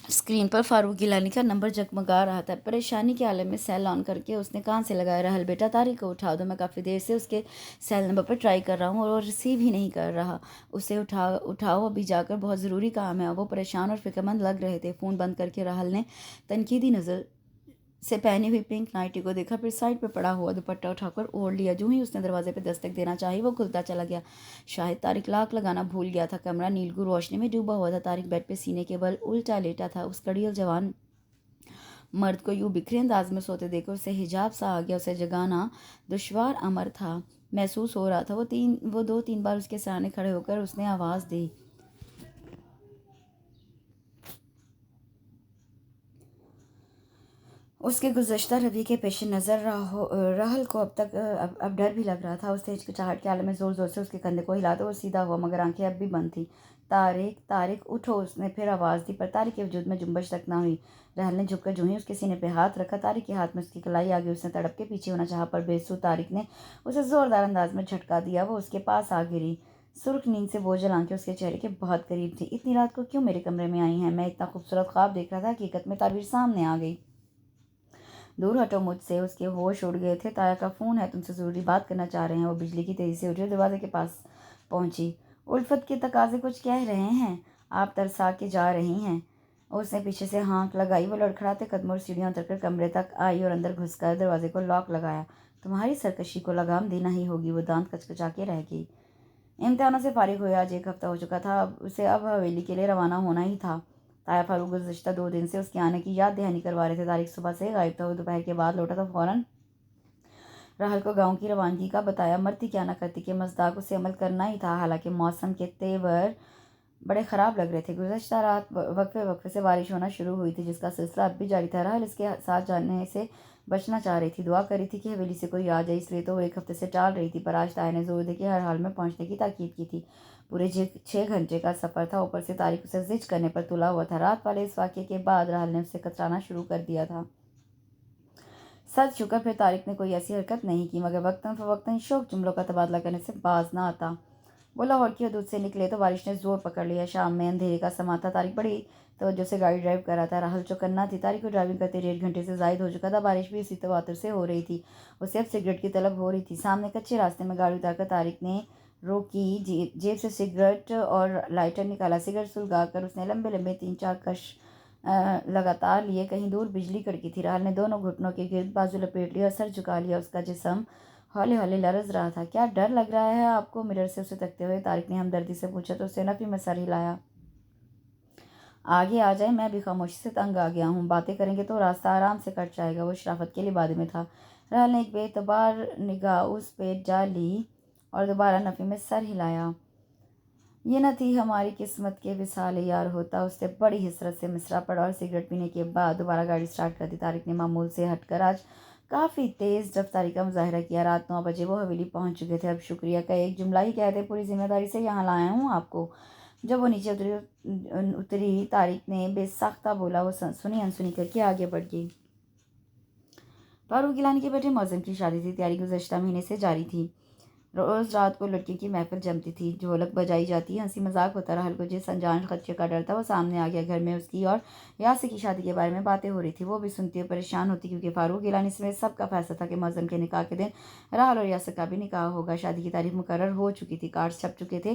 اسکرین پر فاروق گیلانی کا نمبر جگمگا رہا تھا۔ پریشانی کے عالم میں سیل آن کر کے اس نے کان سے لگایا، راہل بیٹا طارق کو اٹھا دو، میں کافی دیر سے اس کے سیل نمبر پر ٹرائی کر رہا ہوں اور وہ ریسیو ہی نہیں کر رہا۔ اسے اٹھاؤ، ابھی جا کر، بہت ضروری کام ہے۔ وہ پریشان اور فکرمند لگ رہے تھے۔ فون بند کر کے راہل نے تنقیدی نظر سے پہنی ہوئی پنک نائٹی کو دیکھا، پھر سائڈ پہ پڑا ہوا دوپٹہ اٹھا کر اوڑھ لیا۔ جو ہی اس نے دروازے پہ دستک دینا چاہی وہ کھلتا چلا گیا۔ شاید طارق لاک لگانا بھول گیا تھا۔ کمرہ نیلگوں روشنی میں ڈوبا ہوا تھا۔ طارق بیڈ پہ سینے کے بل الٹا لیٹا تھا۔ اس کڑی اور جوان مرد کو یوں بکھرے انداز میں سوتے دیکھ کر اسے حجاب سا آ گیا۔ اسے جگانا دشوار امر تھا، محسوس ہو رہا تھا۔ وہ دو تین بار اس کے سامنے کھڑے ہو کر اس نے آواز دی۔ اس کے گزشتہ رویے کے پیش نظر راہل کو اب ڈر بھی لگ رہا تھا۔ اس نے ہچکچاہٹ کے عالم میں زور زور سے اس کے کندھے کو ہلا تو وہ سیدھا ہوا، مگر آنکھیں اب بھی بند تھیں۔ طارق، طارق اٹھو، اس نے پھر آواز دی، پر طارق کے وجود میں جنبش تک نہ ہوئی۔ راہل نے جھک کر جو ہی اس کے سینے پہ ہاتھ رکھا، طارق کے ہاتھ میں اس کی کلائی آ گئی۔ اس نے تڑپ کے پیچھے ہونا چاہا، پر بے سود طارق نے اسے زوردار انداز میں جھٹکا دیا۔ وہ اس کے پاس آ گری۔ سرخ نیند سے بوجھل آنکھیں اس کے چہرے کے بہت قریب تھیں۔ اتنی رات کو کیوں میرے کمرے میں آئی ہیں؟ میں اتنا خوبصورت خواب دیکھ رہا تھا، حقیقت میں تعبیر سامنے آ گئی۔ دور ہٹو مجھ سے۔ اس کے ہوش اڑ گئے تھے۔ تایا کا فون ہے، تم سے ضروری بات کرنا چاہ رہے ہیں۔ وہ بجلی کی تیزی سے اٹھی اور دروازے کے پاس پہنچی۔ الفت کے تقاضے کچھ کہہ رہے ہیں، آپ ترسا کے جا رہی ہیں۔ اس نے پیچھے سے ہانک لگائی۔ وہ لڑکھڑاتے قدموں اور سیڑھیاں اتر کر کمرے تک آئی اور اندر گھس کر دروازے کو لاک لگایا۔ تمہاری سرکشی کو لگام دینا ہی ہوگی، وہ دانت کچکچا کے رہ گئی۔ امتحانوں سے فارغ ہوئے آج ایک ہفتہ ہو چکا تھا۔ اسے اب حویلی کے لیے روانہ ہونا ہی تھا۔ تایا فاروق گزشتہ 2 دن سے اس کے آنے کی یاد دہانی کروا رہے تھے۔ طارق صبح سے غائب تھا۔ وہ دوپہر کے بعد لوٹا تو فوراً راہل کو گاؤں کی روانگی کا بتایا۔ مرتی کیا نہ کرتی کہ مصداق اسے عمل کرنا ہی تھا۔ حالانکہ موسم کے تیور بڑے خراب لگ رہے تھے۔ گزشتہ رات وقفے سے بارش ہونا شروع ہوئی تھی، جس کا سلسلہ اب بھی جاری تھا۔ راہل اس کے ساتھ جانے سے بچنا چاہ رہی تھی، دعا کر رہی تھی کہ حویلی سے کوئی آ جائے، اس لیے تو وہ 1 ہفتے سے ٹال رہی تھی، پر آج تایا نے زور دے کے ہر حال میں پہنچنے کی تاکید کی تھی۔ پورے 6 گھنٹے کا سفر تھا، اوپر سے طارق اسے زج کرنے پر تلا ہوا تھا۔ رات والے اس واقعے کے بعد راہل نے اسے کترانا شروع کر دیا تھا۔ سچ شکر پھر طارق نے کوئی ایسی حرکت نہیں کی، مگر وقتاً فوقتاً شوق جملوں کا تبادلہ کرنے سے باز نہ آتا۔ وہ لاہور کی حدود سے نکلے تو بارش نے زور پکڑ لیا۔ شام میں اندھیرے کا سما تھا۔ طارق بڑی توجہ سے گاڑی ڈرائیو کر رہا تھا۔ راہل چوکنا تھی۔ طارق کو ڈرائیونگ کرتے 1.5 گھنٹے سے زائد ہو چکا تھا۔ بارش بھی اسی تواتر سے ہو رہی تھی۔ اسے اب سگریٹ کی طلب ہو رہی تھی۔ سامنے کچے راستے میں گاڑی اتار کر طارق نے روکی، جیب سے سگریٹ اور لائٹر نکالا۔ سگریٹ سلگا کر اس نے لمبے لمبے 3-4 کش لگاتار لیے۔ کہیں دور بجلی کڑکی تھی۔ راہل نے دونوں گھٹنوں کے گرد بازو لپیٹ لیا اور سر جھکا لیا۔ اس کا جسم ہولے ہولے لرز رہا تھا۔ کیا ڈر لگ رہا ہے آپ کو؟ مرر سے اسے تکتے ہوئے طارق نے ہمدردی سے پوچھا تو اس نے نفی میں سر ہلایا۔ آگے آ جائیں، میں بھی خاموشی سے تنگ آ گیا ہوں۔ باتیں کریں گے تو راستہ آرام سے کٹ جائے گا۔ وہ شرافت کے لبادے میں تھا۔ راہل نے ایک بے اعتبار نگاہ اس پہ ڈالی اور دوبارہ نفی میں سر ہلایا۔ یہ نہ تھی ہماری قسمت کہ وصال یار ہوتا۔ اس نے بڑی حسرت سے مصرع پڑھا اور سگریٹ پینے کے بعد دوبارہ گاڑی سٹارٹ کر دی۔ طارق نے معمول سے ہٹ کر آج کافی تیز رفتاری کا مظاہرہ کیا۔ رات 9 بجے وہ حویلی پہنچ چکے تھے۔ اب شکریہ کا ایک جملہ ہی کہہ دے، پوری ذمہ داری سے یہاں لایا ہوں آپ کو۔ جب وہ نیچے اتری طارق نے بے ساختہ بولا۔ وہ سنی انسنی کر کے آگے بڑھ گئی۔ فاروق گیلانی کے بیٹے معظم کی شادی تھی۔ تیاری گزشتہ مہینے سے جاری تھی۔ روز رات کو لڑکیوں کی محفل جمتی تھی، ڈھولک بجائی جاتی، ہنسی مذاق ہوتا۔ راہل کو جس انجان خدشے کا ڈر تھا وہ سامنے آ گیا۔ گھر میں اس کی اور یاسر کی شادی کے بارے میں باتیں ہو رہی تھی۔ وہ بھی سنتی اور پریشان ہوتی، کیونکہ فاروق گیلانی سمیت سب کا فیصلہ تھا کہ معظم کے نکاح کے دن راہل اور یاسر کا بھی نکاح ہوگا۔ شادی کی تاریخ مقرر ہو چکی تھی، کارڈز چھپ چکے تھے۔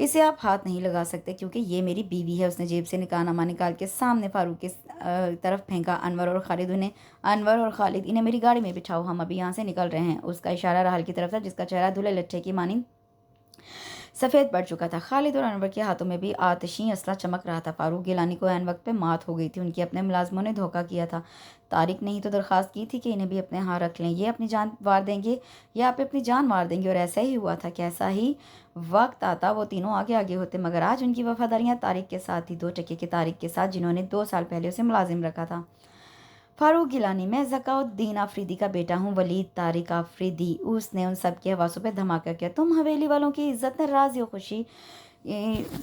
اسے آپ ہاتھ نہیں لگا سکتے کیونکہ یہ میری بیوی ہے۔ اس نے جیب سے نکالنامہ نکال کے سامنے فاروق کی طرف پھینکا۔ انور اور خالد انہیں میری گاڑی میں بٹھاؤ، ہم ابھی یہاں سے نکل رہے ہیں۔ اس کا اشارہ راحل کی طرف تھا جس کا چہرہ دھلے لٹھے کی مانند سفید پڑ چکا تھا۔ خالد اور انور کے ہاتھوں میں بھی آتشیں اسلحہ چمک رہا تھا۔ فاروق گیلانی کو عین وقت پہ مات ہو گئی تھی۔ ان کے اپنے ملازموں نے دھوکہ کیا تھا۔ طارق نے ہی تو درخواست کی تھی کہ انہیں بھی اپنے ہاں رکھ لیں، یہ اپنی جان وار دیں گے یا آپ اپنی جان وار دیں گے، اور ایسا ہی ہوا تھا۔ کیسا ہی وقت آتا وہ تینوں آگے آگے ہوتے، مگر آج ان کی وفاداریاں طارق کے ساتھ تھی، 2 ٹکے کے طارق کے ساتھ جنہوں نے 2 سال پہلے اسے ملازم رکھا تھا۔ فاروق گیلانی: میں ذکا الدین آفریدی کا بیٹا ہوں، ولید طارق آفریدی۔ اس نے ان سب کے حواسوں پہ دھماکہ کیا۔ تم حویلی والوں کی عزت نے راضی و خوشی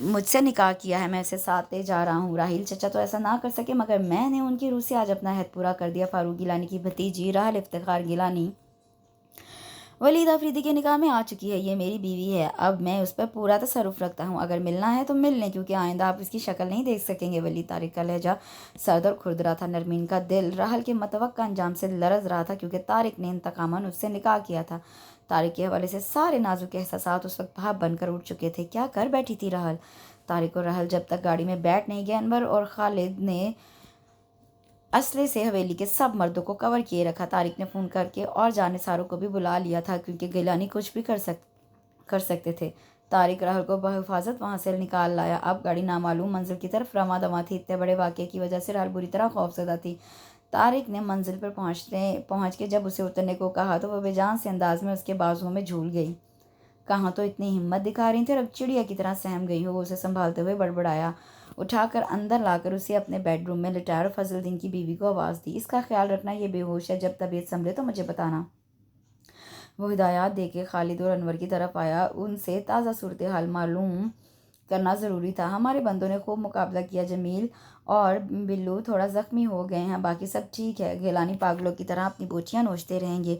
مجھ سے نکاح کیا ہے، میں اسے ساتھ لے جا رہا ہوں۔ راحیل چچا تو ایسا نہ کر سکے مگر میں نے ان کی روح سے آج اپنا عہد پورا کر دیا۔ فاروق گیلانی کی بھتیجی راحل افتخار گیلانی ولید آفریدی کے نکاح میں آ چکی ہے، یہ میری بیوی ہے، اب میں اس پر پورا تصرف رکھتا ہوں۔ اگر ملنا ہے تو مل لیں کیونکہ آئندہ آپ اس کی شکل نہیں دیکھ سکیں گے۔ ولید طارق کا لہجہ سرد اور کھردرا تھا، نرمین کا دل راحل کے متوقع انجام سے لرز رہا تھا کیونکہ طارق نے انتقاماً اس سے نکاح کیا تھا۔ طارق کے حوالے سے سارے نازک احساسات اس وقت بھاپ بن کر اٹھ چکے تھے۔ کیا کر بیٹھی تھی راحل؟ طارق اور راحل جب تک گاڑی میں بیٹھ نہیں گئے، انور اور خالد نے اسلحے سے حویلی کے سب مردوں کو کور کیے رکھا۔ طارق نے فون کر کے اور جانثاروں کو بھی بلا لیا تھا کیونکہ گیلانی کچھ بھی کر سکتے تھے۔ طارق راحل کو بحفاظت وہاں سے نکال لایا۔ اب گاڑی نامعلوم منزل کی طرف رواں دواں تھی۔ اتنے بڑے واقعے کی وجہ سے راحل بری طرح خوفزدہ تھی۔ طارق نے منزل پر پہنچ کے جب اسے اترنے کو کہا تو وہ بے جان سے انداز میں اس کے بازوؤں میں جھول گئی۔ کہاں تو اتنی ہمت دکھا رہی تھی اور اب چڑیا کی طرح سہم گئی ہو۔ وہ اسے سنبھالتے ہوئے بڑبڑایا، اٹھا کر اندر لا کر اسے اپنے بیڈ روم میں لٹایا اور فضل الدین کی بیوی کو آواز دی، اس کا خیال رکھنا، یہ بے ہوش ہے، جب طبیعت سنبھلے تو مجھے بتانا۔ وہ ہدایات دے کے خالد اور انور کی طرف آیا۔ ان سے تازہ صورتحال معلوم کرنا ضروری تھا۔ ہمارے بندوں نے خوب مقابلہ کیا، جمیل اور بلو تھوڑا زخمی ہو گئے ہیں، باقی سب ٹھیک ہے۔ گیلانی پاگلوں کی طرح اپنی بوٹیاں نوچتے رہیں گے،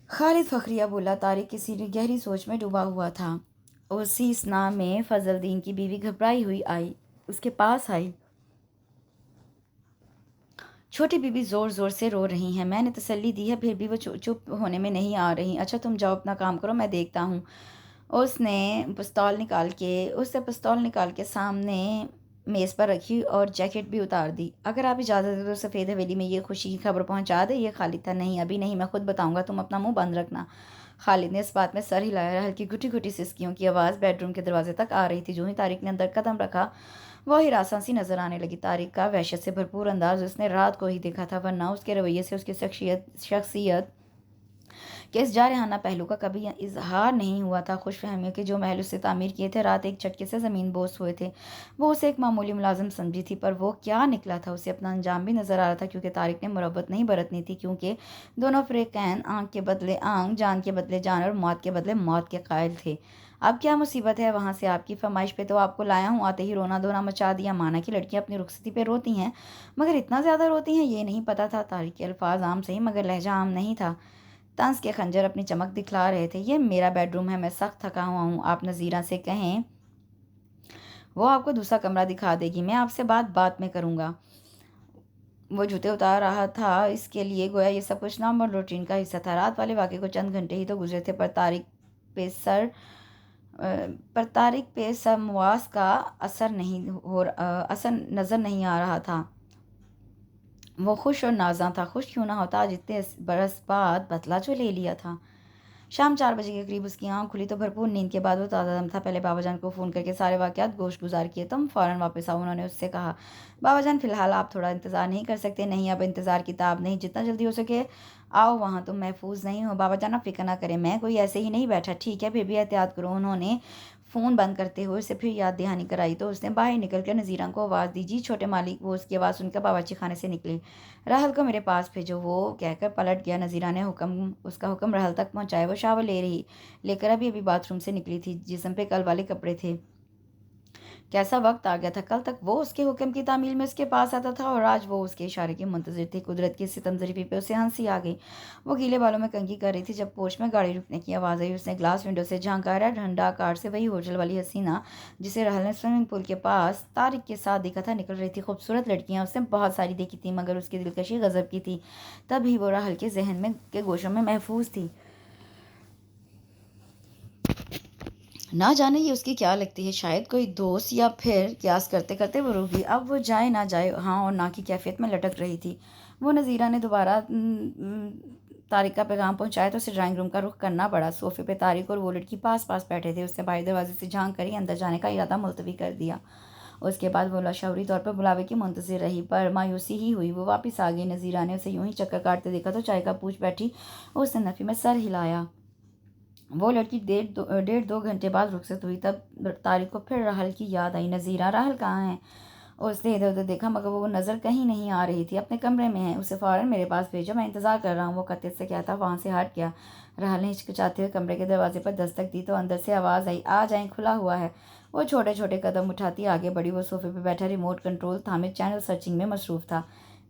خالد فخریہ بولا۔ طارق کسی گہری سوچ میں ڈوبا ہوا تھا۔ اسی اثنا میں فضل الدین کی بیوی گھبرائی ہوئی اس کے پاس آئی۔ چھوٹی بیوی زور زور سے رو رہی ہیں، میں نے تسلی دی ہے پھر بھی وہ چپ ہونے میں نہیں آ رہی۔ اچھا تم جاؤ اپنا کام کرو، میں دیکھتا ہوں۔ اس نے پستول نکال کے سامنے میز پر رکھی اور جیکٹ بھی اتار دی۔ اگر آپ اجازت دیں تو سفید حویلی میں یہ خوشی کی خبر پہنچا دے۔ یہ خالد تھا۔ نہیں ابھی نہیں، میں خود بتاؤں گا، تم اپنا منہ بند رکھنا۔ خالد نے اس بات میں سر ہلایا۔ راحل کی گھٹی گھٹی سسکیوں کی آواز بیڈ روم کے دروازے تک آ رہی تھی۔ جو ہی طارق نے اندر قدم رکھا وہ ہراساں سی نظر آنے لگی۔ طارق کا وحشت سے بھرپور انداز اس نے رات کو ہی دیکھا تھا، ورنہ اس کے رویے سے اس کی شخصیت کہ اس جارحانہ پہلو کا کبھی اظہار نہیں ہوا تھا۔ خوش فہمیوں کے جو محل اس سے تعمیر کیے تھے رات ایک جھٹکے سے زمین بوس ہوئے تھے۔ وہ اسے ایک معمولی ملازم سمجھی تھی، پر وہ کیا نکلا تھا، اسے اپنا انجام بھی نظر آ رہا تھا کیونکہ طارق نے مروت نہیں برتنی تھی، کیونکہ دونوں فریقین آنکھ کے بدلے آنکھ، جان کے بدلے جان اور موت کے بدلے موت کے قائل تھے۔ اب کیا مصیبت ہے وہاں سے؟ آپ کی فرمائش پہ تو آپ کو لایا ہوں۔ آتے ہی رونا دھونا مچا دیا۔ مانا کہ لڑکیاں اپنی رخصتی پہ روتی ہیں مگر اتنا زیادہ روتی ہیں یہ نہیں پتا تھا۔ طارق کے الفاظ عام صحیح مگر لہجہ عام نہیں تھا۔ طنز کے خنجر اپنی چمک دکھلا رہے تھے۔ یہ میرا بیڈ روم ہے، میں سخت تھکا ہوا ہوں، آپ نذیرہ سے کہیں وہ آپ کو دوسرا کمرہ دکھا دے گی، میں آپ سے بات میں کروں گا۔ وہ جوتے اتار رہا تھا، اس کے لیے گویا یہ سب کچھ نارمل روٹین کا حصہ تھا۔ رات والے واقعے کو چند گھنٹے ہی تو گزرے تھے، پر طارق پہ سمواس کا اثر نظر نہیں آ رہا تھا۔ وہ خوش اور نازاں تھا۔ خوش کیوں نہ ہوتا، آج اتنے برس بعد بدلہ جو لے لیا تھا۔ شام 4 بجے کے قریب اس کی آنکھ کھلی تو بھرپور نیند کے بعد وہ تازہ دم تھا۔ پہلے بابا جان کو فون کر کے سارے واقعات گوش گزار کیے۔ تم فوراً واپس آؤ، انہوں نے اس سے کہا۔ بابا جان فی الحال آپ تھوڑا انتظار نہیں کر سکتے؟ نہیں اب انتظار کی تاب نہیں، جتنا جلدی ہو سکے آؤ، وہاں تم محفوظ نہیں ہو۔ بابا جان آپ فکر نہ کریں، میں کوئی ایسے ہی نہیں بیٹھا، ٹھیک ہے پھر بھی احتیاط کرو۔ انہوں نے فون بند کرتے ہوئے اسے پھر یاد دہانی کرائی تو اس نے باہر نکل کر نذیرہ کو آواز دی۔ جی چھوٹے مالک۔ وہ اس کی آواز سن کر باورچی خانے سے نکلی۔ راحل کو میرے پاس بھیجو، وہ کہہ کر پلٹ گیا۔ نذیرہ نے اس کا حکم راحل تک پہنچایا۔ وہ شاور لے کر ابھی باتھ روم سے نکلی تھی، جسم پہ کل والے کپڑے تھے۔ کیسا وقت آ گیا تھا، کل تک وہ اس کے حکم کی تعمیل میں اس کے پاس آتا تھا اور آج وہ اس کے اشارے کی منتظر تھی۔ قدرت کی ستم ظریفی پہ اسے ہنسی آ گئی۔ وہ گیلے بالوں میں کنگھی کر رہی تھی جب پورچ میں گاڑی رکنے کی آواز آئی۔ اس نے گلاس ونڈو سے جھانکا۔ ریڈ ہنڈا کار سے وہی ہوٹل والی حسینہ جسے راحل نے سوئمنگ پول کے پاس طارق کے ساتھ دیکھا تھا نکل رہی تھی۔ خوبصورت لڑکیاں اس نے بہت ساری دیکھی تھی مگر اس کی دلکشی غضب کی تھی، تب ہی وہ راحل کے ذہن کے گوشوں میں محفوظ تھی۔ نہ جانے یہ اس کی کیا لگتی ہے، شاید کوئی دوست، یا پھر قیاس کرتے کرتے وہ رک گئی۔ اب وہ جائے نہ جائے ہاں اور نہ کی کیفیت میں لٹک رہی تھی۔ وہ نظیرہ نے دوبارہ طارق کا پیغام پہنچایا تو اسے ڈرائنگ روم کا رخ کرنا پڑا۔ صوفے پہ طارق اور وہ لڑکی پاس پاس بیٹھے تھے۔ اس نے باہر دروازے سے جھانک کر ہی اندر جانے کا ارادہ ملتوی کر دیا۔ اس کے بعد وہ لاشعوری طور پر بلاوے کی منتظر رہی، پر مایوسی ہی ہوئی۔ وہ واپس آ گئی۔ نظیرہ نے اسے یوں ہی چکر کاٹتے دیکھا تو چائے کا پوچھ بیٹھی۔ اس نے نفی میں سر ہلایا۔ وہ لڑکی 1.5-2 گھنٹے بعد رخصت ہوئی۔ تب طارق کو پھر راحل کی یاد آئی۔ نظیرہ، راحل کہاں ہے؟ اس نے ادھر ادھر دیکھا مگر وہ نظر کہیں نہیں آ رہی تھی۔ اپنے کمرے میں ہے، اسے فوراً میرے پاس بھیجو، میں انتظار کر رہا ہوں، وہ قطعیت سے کہتا وہاں سے ہٹ گیا۔ راحل نے ہچکچاتے ہوئے کمرے کے دروازے پر دستک دی تو اندر سے آواز آئی، آ جائیں، کھلا ہوا ہے۔ وہ چھوٹے چھوٹے قدم اٹھاتی آگے بڑھی۔ وہ صوفے پہ بیٹھا ریموٹ کنٹرول تھامے چینل سرچنگ میں مصروف تھا۔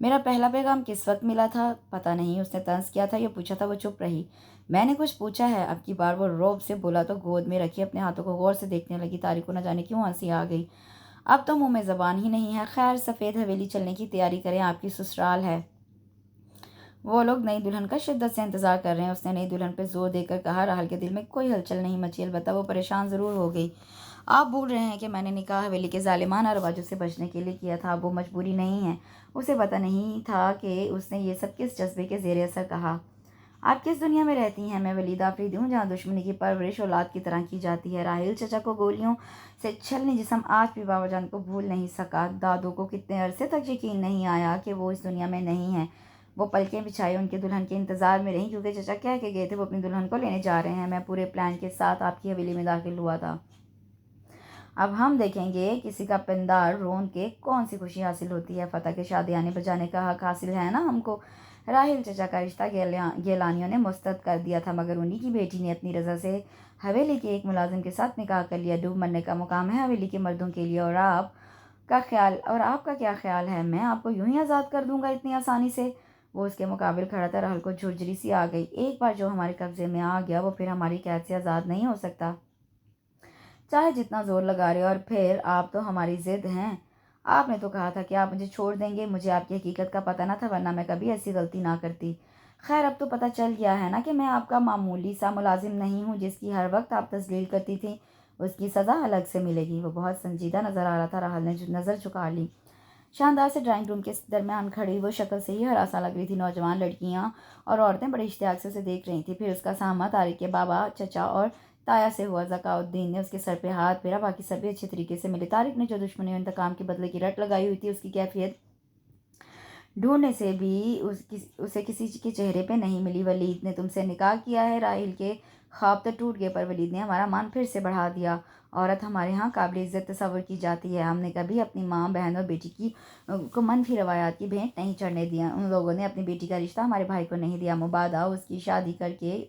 میرا پہلا پیغام کس وقت ملا تھا؟ پتہ نہیں، اس نے طنز کیا تھا یا پوچھا تھا۔ وہ چپ رہی۔ میں نے کچھ پوچھا ہے؟ اب کی بار وہ رعب سے بولا تو گود میں رکھی اپنے ہاتھوں کو غور سے دیکھنے لگی۔ طارق کو نہ جانے کیوں ہنسی آ گئی۔ اب تو منہ میں زبان ہی نہیں ہے۔ خیر، سفید حویلی چلنے کی تیاری کریں، آپ کی سسرال ہے۔ وہ لوگ نئی دلہن کا شدت سے انتظار کر رہے ہیں، اس نے نئی دلہن پہ زور دے کر کہا۔ راحل کے دل میں کوئی ہلچل نہیں مچی، البتہ وہ پریشان ضرور ہو گئی۔ آپ بھول رہے ہیں کہ میں نے نکاح حویلی کے ظالمانہ رواجوں سے بچنے کے لیے کیا تھا، اب وہ مجبوری نہیں ہے۔ اسے پتہ نہیں تھا کہ اس نے یہ سب کس جذبے کے زیر اثر کہا۔ آپ کس دنیا میں رہتی ہیں؟ میں ولیدہ آفریدی ہوں جہاں دشمنی کی پرورش اولاد کی طرح کی جاتی ہے۔ راحل چچا کو گولیوں سے چھلنی جسم آج بھی بابا جان کو بھول نہیں سکا۔ دادو کو کتنے عرصے تک یقین نہیں آیا کہ وہ اس دنیا میں نہیں ہیں۔ وہ پلکیں بچھائے ان کے دلہن کے انتظار میں رہیں، کیونکہ چچا کہہ کے گئے تھے وہ اپنی دلہن کو لینے جا رہے ہیں۔ میں پورے پلان کے ساتھ آپ کی حویلی میں داخل ہوا تھا۔ اب ہم دیکھیں گے کسی کا پندار رون کے کون سی خوشی حاصل ہوتی ہے۔ فتح کے شادیانے بجانے کا حق حاصل ہے نا ہم کو۔ راحل چچا کا رشتہ گیلانیوں نے مسترد کر دیا تھا، مگر انہی کی بیٹی نے اپنی رضا سے حویلی کے ایک ملازم کے ساتھ نکاح کر لیا۔ ڈوب مرنے کا مقام ہے حویلی کے مردوں کے لیے، اور آپ کا کیا خیال ہے؟ میں آپ کو یوں ہی آزاد کر دوں گا اتنی آسانی سے؟ وہ اس کے مقابل کھڑا تھا۔ راحل کو جھرجھری سی آ گئی۔ ایک بار جو ہمارے قبضے میں آ گیا وہ پھر ہماری قید سے آزاد نہیں ہو سکتا، چاہے جتنا زور لگا رہے۔ اور پھر آپ تو ہماری ضد ہیں۔ آپ نے تو کہا تھا کہ آپ مجھے چھوڑ دیں گے، مجھے آپ کی حقیقت کا پتہ نہ تھا، ورنہ میں کبھی ایسی غلطی نہ کرتی۔ خیر، اب تو پتہ چل گیا ہے نا کہ میں آپ کا معمولی سا ملازم نہیں ہوں جس کی ہر وقت آپ تذلیل کرتی تھیں۔ اس کی سزا الگ سے ملے گی۔ وہ بہت سنجیدہ نظر آ رہا تھا۔ راحل نے نظر جھکا لی۔ شاندار سے ڈرائنگ روم کے درمیان کھڑی وہ شکل سے ہی ہراساں لگ رہی تھی۔ نوجوان لڑکیاں اور عورتیں بڑے اشتیاق سے اسے دیکھ رہی تھیں۔ پھر اس کا سامنا طارق کے بابا، چچا اور تایا سے ہوا۔ ذکاء الدین نے اس کے سر پہ ہاتھ پھیرا، باقی سب بھی اچھے طریقے سے ملے۔ طارق نے جو دشمنی اور انتقام کے بدلے کی رٹ لگائی ہوئی تھی اس کی کیفیت ڈھونڈنے سے بھی اسے کسی کے چہرے پہ نہیں ملی۔ ولید نے تم سے نکاح کیا ہے؟ راحل کے خواب تو ٹوٹ گئے، پر ولید نے ہمارا مان پھر سے بڑھا دیا۔ عورت ہمارے ہاں قابل عزت تصور کی جاتی ہے۔ ہم نے کبھی اپنی ماں، بہن اور بیٹی کو منفی روایات کی بھینٹ نہیں چڑھنے دیا۔ ان لوگوں نے اپنی بیٹی کا رشتہ ہمارے بھائی کو نہیں دیا، مبادا اس کی شادی کر کے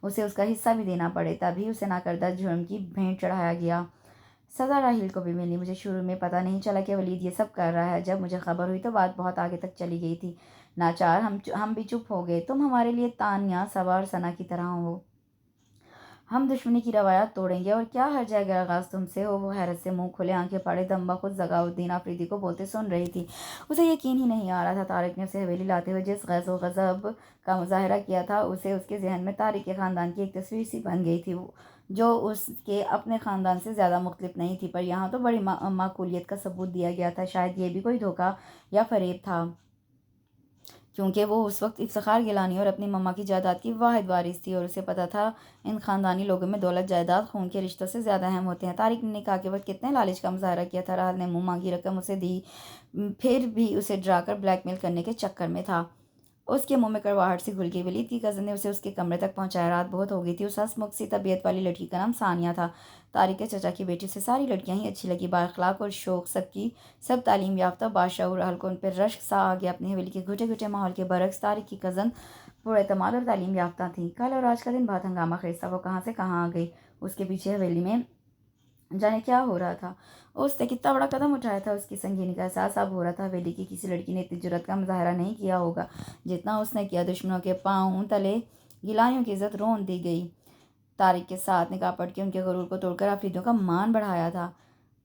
اسے اس کا حصہ بھی دینا پڑے، تبھی اسے ناکردہ جرم کی بھینٹ چڑھایا گیا۔ سزا راحل کو بھی ملی۔ مجھے شروع میں پتہ نہیں چلا کہ ولید یہ سب کر رہا ہے۔ جب مجھے خبر ہوئی تو بات بہت آگے تک چلی گئی تھی۔ ناچار ہم بھی چپ ہو گئے۔ تم ہمارے لیے تانیہ، صبا اور ثنا کی طرح ہو۔ ہم دشمنی کی روایات توڑیں گے، اور کیا حرج ہے اگر آغاز تم سے ہو؟ وہ حیرت سے منہ کھلے آنکھیں پاڑے دم بخود ذکاء الدین آفریدی کو بولتے سن رہی تھی۔ اسے یقین ہی نہیں آ رہا تھا۔ طارق نے اسے حویلی لاتے ہوئے جس غیظ و غضب کا مظاہرہ کیا تھا، اسے اس کے ذہن میں طارق کے خاندان کی ایک تصویر سی بن گئی تھی جو اس کے اپنے خاندان سے زیادہ مختلف نہیں تھی۔ پر یہاں تو بڑی معقولیت کا ثبوت دیا گیا تھا۔ شاید یہ بھی کوئی دھوکہ یا فریب تھا، کیونکہ وہ اس وقت افتخار گیلانی اور اپنی مما کی جائیداد کی واحد وارث تھی، اور اسے پتہ تھا ان خاندانی لوگوں میں دولت، جائیداد خون کے رشتوں سے زیادہ اہم ہوتے ہیں۔ طارق نے نکاح کے وقت کتنے لالچ کا مظاہرہ کیا تھا۔ راحل نے منہ مانگی رقم اسے دی، پھر بھی اسے ڈرا کر بلیک میل کرنے کے چکر میں تھا۔ اس کے منہ میں کڑواہٹ سی گھل گئی۔ ولید کی کزن نے اسے اس کے کمرے تک پہنچایا۔ رات بہت ہو گئی تھی۔ اس ہنسمکھ سی طبیعت والی لڑکی کا نام ثانیہ تھا۔ طارق کے چچا کی بیٹی سے ساری لڑکیاں ہی اچھی لگی، با اخلاق اور شوق، سب تعلیم یافتہ، باشعور۔ راحل کو ان پہ رشک سا آ گیا۔ اپنی حویلی کے گھٹے گھٹے ماحول کے برعکس طارق کی کزن پراعتماد اور تعلیم یافتہ تھیں۔ کل اور آج کا دن بہت ہنگامہ خیز تھا۔ وہ کہاں سے کہاں آ گئی؟ اس کے پیچھے حویلی میں جانے کیا ہو رہا تھا؟ اس نے کتنا بڑا قدم اٹھایا تھا۔ اس کی سنگینی کا احساس اب ہو رہا تھا۔ حویلی کی کسی لڑکی نے اتنی جرأت کا مظاہرہ نہیں کیا ہوگا جتنا اس نے کیا۔ دشمنوں کے پاؤں تلے گیلانیوں کی عزت رون دی گئی۔ طارق کے ساتھ نکاح پڑھ کے ان کے غرور کو توڑ کر آفریدیوں کا مان بڑھایا تھا۔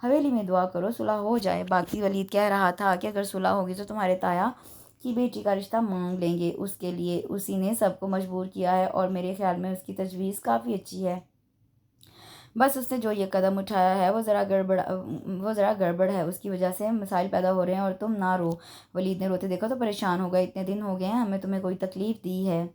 حویلی میں دعا کرو صلح ہو جائے۔ باقی ولید کہہ رہا تھا کہ اگر صلح ہوگی تو تمہارے تایا کی بیٹی کا رشتہ مانگ لیں گے، اس کے لیے اسی نے سب کو مجبور کیا ہے، اور میرے خیال میں اس کی تجویز کافی اچھی ہے۔ بس اس نے جو یہ قدم اٹھایا ہے وہ ذرا گڑبڑ ہے، اس کی وجہ سے مسائل پیدا ہو رہے ہیں، اور تم نہ رو۔ ولید نے روتے دیکھا تو پریشان ہو گئے۔ اتنے دن ہو گئے ہیں ہمیں تمہیں کوئی تکلیف دی ہے،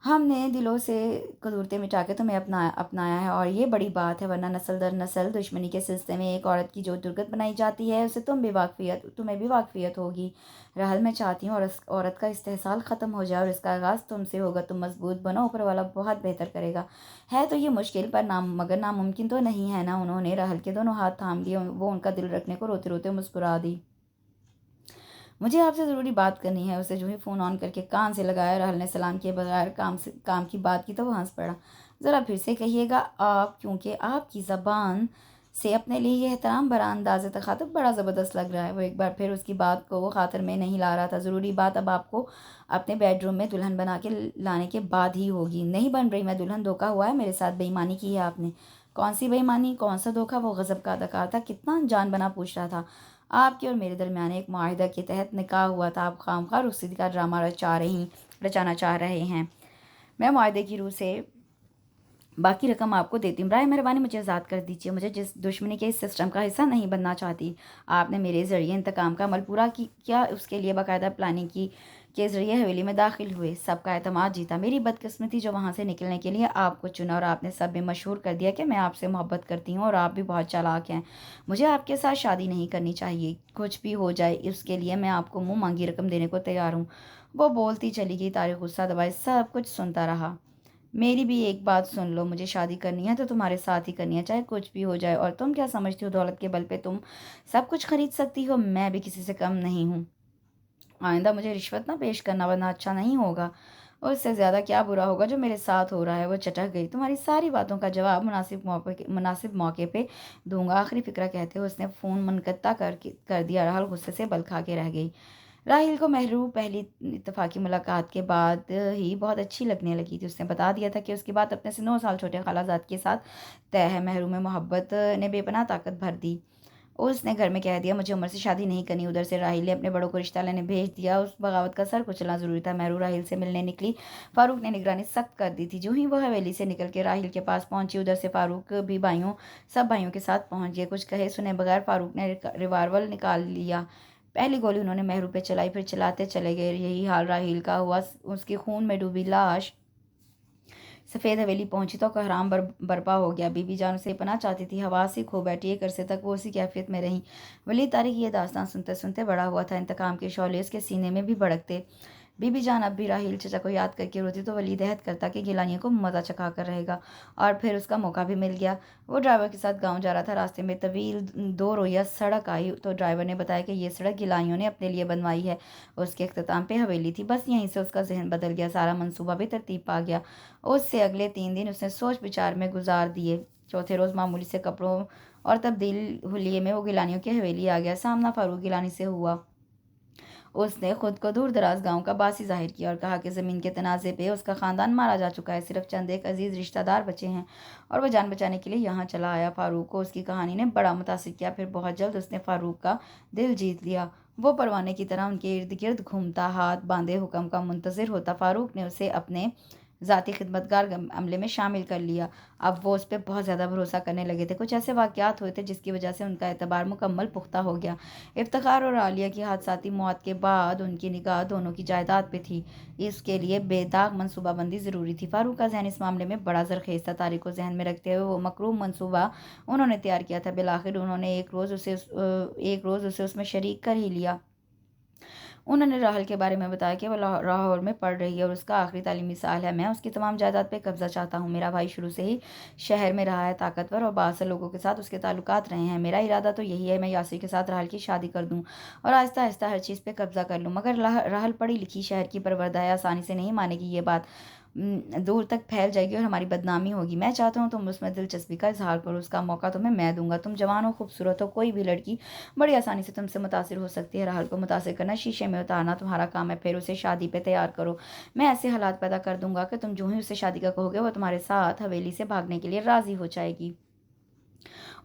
ہم نے دلوں سے قدورتیں مٹا کے تمہیں اپنایا ہے، اور یہ بڑی بات ہے، ورنہ نسل در نسل دشمنی کے سلسلے میں ایک عورت کی جو درگت بنائی جاتی ہے اسے تمہیں بھی واقفیت ہوگی۔ رحل میں چاہتی ہوں اور اس عورت کا استحصال ختم ہو جائے، اور اس کا آغاز تم سے ہوگا۔ تم مضبوط بنو، اوپر والا بہت بہتر کرے گا۔ ہے تو یہ مشکل مگر ناممکن تو نہیں ہے نا۔ انہوں نے رحل کے دونوں ہاتھ تھام لیے، وہ ان کا دل رکھنے کو روتے روتے مسکرا دی۔ مجھے آپ سے ضروری بات کرنی ہے، اسے جو ہی فون آن کر کے کان سے لگایا، رحل نے سلام کیے بغیر کام کی بات کی تو وہ ہنس پڑا۔ ذرا پھر سے کہیے گا آپ، کیونکہ آپ کی زبان سے اپنے لیے یہ احترام برا انداز تخاطب بڑا زبردست لگ رہا ہے۔ وہ ایک بار پھر اس کی بات کو وہ خاطر میں نہیں لا رہا تھا۔ ضروری بات اب آپ کو اپنے بیڈ روم میں دلہن بنا کے لانے کے بعد ہی ہوگی۔ نہیں بن رہی میں دلہن، دھوکا ہوا ہے میرے ساتھ، بے ایمانی کی ہے آپ نے۔ کون سی بے ایمانی، کون سا دھوکا؟ وہ غضب کا اداکار تھا، کتنا جان بنا پوچھ رہا تھا۔ آپ کے اور میرے درمیان ایک معاہدہ کے تحت نکاح ہوا تھا، آپ خواہ رخصتی کا ڈرامہ رچانا چاہ رہے ہیں۔ میں معاہدے کی روح سے باقی رقم آپ کو دیتی ہوں، برائے مہربانی مجھے آزاد کر دیجیے۔ مجھے جس دشمنی کے اس سسٹم کا حصہ نہیں بننا چاہتی۔ آپ نے میرے ذریعے انتقام کا عمل پورا کیا، اس کے لیے باقاعدہ پلاننگ کے ذریعے حویلی میں داخل ہوئے، سب کا اعتماد جیتا۔ میری بدقسمتی جو وہاں سے نکلنے کے لیے آپ کو چنا، اور آپ نے سب میں مشہور کر دیا کہ میں آپ سے محبت کرتی ہوں، اور آپ بھی بہت چالاک ہیں۔ مجھے آپ کے ساتھ شادی نہیں کرنی چاہیے، کچھ بھی ہو جائے اس کے لیے میں آپ کو منہ مانگی رقم دینے کو تیار ہوں۔ وہ بولتی چلی گئی، طارق غصہ دبائے سب کچھ سنتا رہا۔ میری بھی ایک بات سن لو، مجھے شادی کرنی ہے تو تمہارے ساتھ ہی کرنی ہے، چاہے کچھ بھی ہو جائے۔ اور تم کیا سمجھتی ہو دولت کے بل پہ تم سب کچھ خرید سکتی ہو؟ میں بھی کسی سے کم نہیں ہوں۔ آئندہ مجھے رشوت نہ پیش کرنا، ورنہ اچھا نہیں ہوگا۔ اور اس سے زیادہ کیا برا ہوگا جو میرے ساتھ ہو رہا ہے؟ وہ چٹک گئی۔ تمہاری ساری باتوں کا جواب مناسب موقع پہ دوں گا، آخری فقرہ کہتے ہوئے اس نے فون منقطع کر دیا۔ رحل غصے سے بل کھا کے رہ گئی۔ راحیل کو مہرو پہلی اتفاقی ملاقات کے بعد ہی بہت اچھی لگنے لگی تھی۔ اس نے بتا دیا تھا کہ اس کی بات اپنے سے 9 سال چھوٹے خالہ زاد کے ساتھ طے ہے۔ مہرو میں محبت نے بے پناہ طاقت بھر دی۔ اس نے گھر میں کہہ دیا مجھے عمر سے شادی نہیں کرنی۔ ادھر سے راحیل نے اپنے بڑوں کو رشتہ لینے بھیج دیا۔ اس بغاوت کا سر کچلنا ضروری تھا۔ مہرو راحیل سے ملنے نکلی، فاروق نے نگرانی سخت کر دی تھی۔ جو ہی وہ حویلی سے نکل کے راحیل کے پاس پہنچی، ادھر سے فاروق بھی سب بھائیوں کے ساتھ پہنچ گئے۔ کچھ کہے سنے بغیر فاروق نے ریوالور نکال لیا۔ پہلی گولی انہوں نے مہرو پہ چلائی، پھر چلاتے چلے گئے۔ یہی حال راحیل کا ہوا۔ اس کی خون میں ڈوبی لاش سفید حویلی پہنچی تو کوہرام برپا ہو گیا۔ بی بی جان اسے پناہ چاہتی تھی، حواس ہی کھو بیٹھی۔ ایک عرصے تک وہ اسی کیفیت میں رہیں۔ ولید طارق یہ داستان سنتے سنتے بڑا ہوا تھا، انتقام کے شعلے اس کے سینے میں بھی بھڑکتے۔ بی بی جان اب بھی راحیل چچا کو یاد کر کے روتی تو ولید عہد کرتا کہ گیلانیوں کو مزہ چکھا کر رہے گا، اور پھر اس کا موقع بھی مل گیا۔ وہ ڈرائیور کے ساتھ گاؤں جا رہا تھا، راستے میں طویل 2 رویہ سڑک آئی تو ڈرائیور نے بتایا کہ یہ سڑک گیلانیوں نے اپنے لیے بنوائی ہے، اس کے اختتام پہ حویلی تھی۔ بس یہیں سے اس کا ذہن بدل گیا، سارا منصوبہ بھی ترتیب پا گیا۔ اس سے اگلے 3 دن اس نے سوچ بچار میں گزار دیے۔ چوتھے روز معمولی سے کپڑوں اور تبدیل حلیے میں وہ گیلانیوں کی حویلی آ گیا۔ سامنا فاروق گیلانی سے ہوا۔ اس نے خود کو دور دراز گاؤں کا باسی ظاہر کیا اور کہا کہ زمین کے تنازع پہ اس کا خاندان مارا جا چکا ہے، صرف چند ایک عزیز رشتہ دار بچے ہیں، اور وہ جان بچانے کے لیے یہاں چلا آیا۔ فاروق کو اس کی کہانی نے بڑا متاثر کیا۔ پھر بہت جلد اس نے فاروق کا دل جیت لیا۔ وہ پروانے کی طرح ان کے ارد گرد گھومتا، ہاتھ باندھے حکم کا منتظر ہوتا۔ فاروق نے اسے اپنے ذاتی خدمتگار عملے میں شامل کر لیا۔ اب وہ اس پہ بہت زیادہ بھروسہ کرنے لگے تھے۔ کچھ ایسے واقعات ہوئے تھے جس کی وجہ سے ان کا اعتبار مکمل پختہ ہو گیا۔ افتخار اور عالیہ کی حادثاتی موت کے بعد ان کی نگاہ دونوں کی جائیداد پہ تھی۔ اس کے لیے بے داغ منصوبہ بندی ضروری تھی۔ فاروق کا ذہن اس معاملے میں بڑا زرخیز تھا۔ طارق کو ذہن میں رکھتے ہوئے وہ مکروہ منصوبہ انہوں نے تیار کیا تھا۔ بالآخر انہوں نے ایک روز اسے اس میں شریک کر ہی لیا۔ انہوں نے راحل کے بارے میں بتایا کہ وہ لاہور میں پڑھ رہی ہے اور اس کا آخری تعلیمی سال ہے۔ میں اس کی تمام جائیداد پہ قبضہ چاہتا ہوں۔ میرا بھائی شروع سے ہی شہر میں رہا ہے، طاقتور اور بااثر لوگوں کے ساتھ اس کے تعلقات رہے ہیں۔ میرا ارادہ تو یہی ہے میں یاسر کے ساتھ راحل کی شادی کر دوں اور آہستہ آہستہ ہر چیز پہ قبضہ کر لوں، مگر راحل پڑھی لکھی شہر کی پروردہ ہے، آسانی سے نہیں مانے گی۔ یہ بات دور تک پھیل جائے گی اور ہماری بدنامی ہوگی۔ میں چاہتا ہوں تم اس میں دلچسپی کا اظہار کرو، اس کا موقع تمہیں میں دوں گا۔ تم جوان ہو، خوبصورت ہو، کوئی بھی لڑکی بڑی آسانی سے تم سے متاثر ہو سکتی ہے۔ راحل کو متاثر کرنا شیشے میں اتارنا تمہارا کام ہے، پھر اسے شادی پہ تیار کرو۔ میں ایسے حالات پیدا کر دوں گا کہ تم جو ہی اسے شادی کا کہو گے وہ تمہارے ساتھ حویلی سے بھاگنے کے لیے راضی ہو جائے گی۔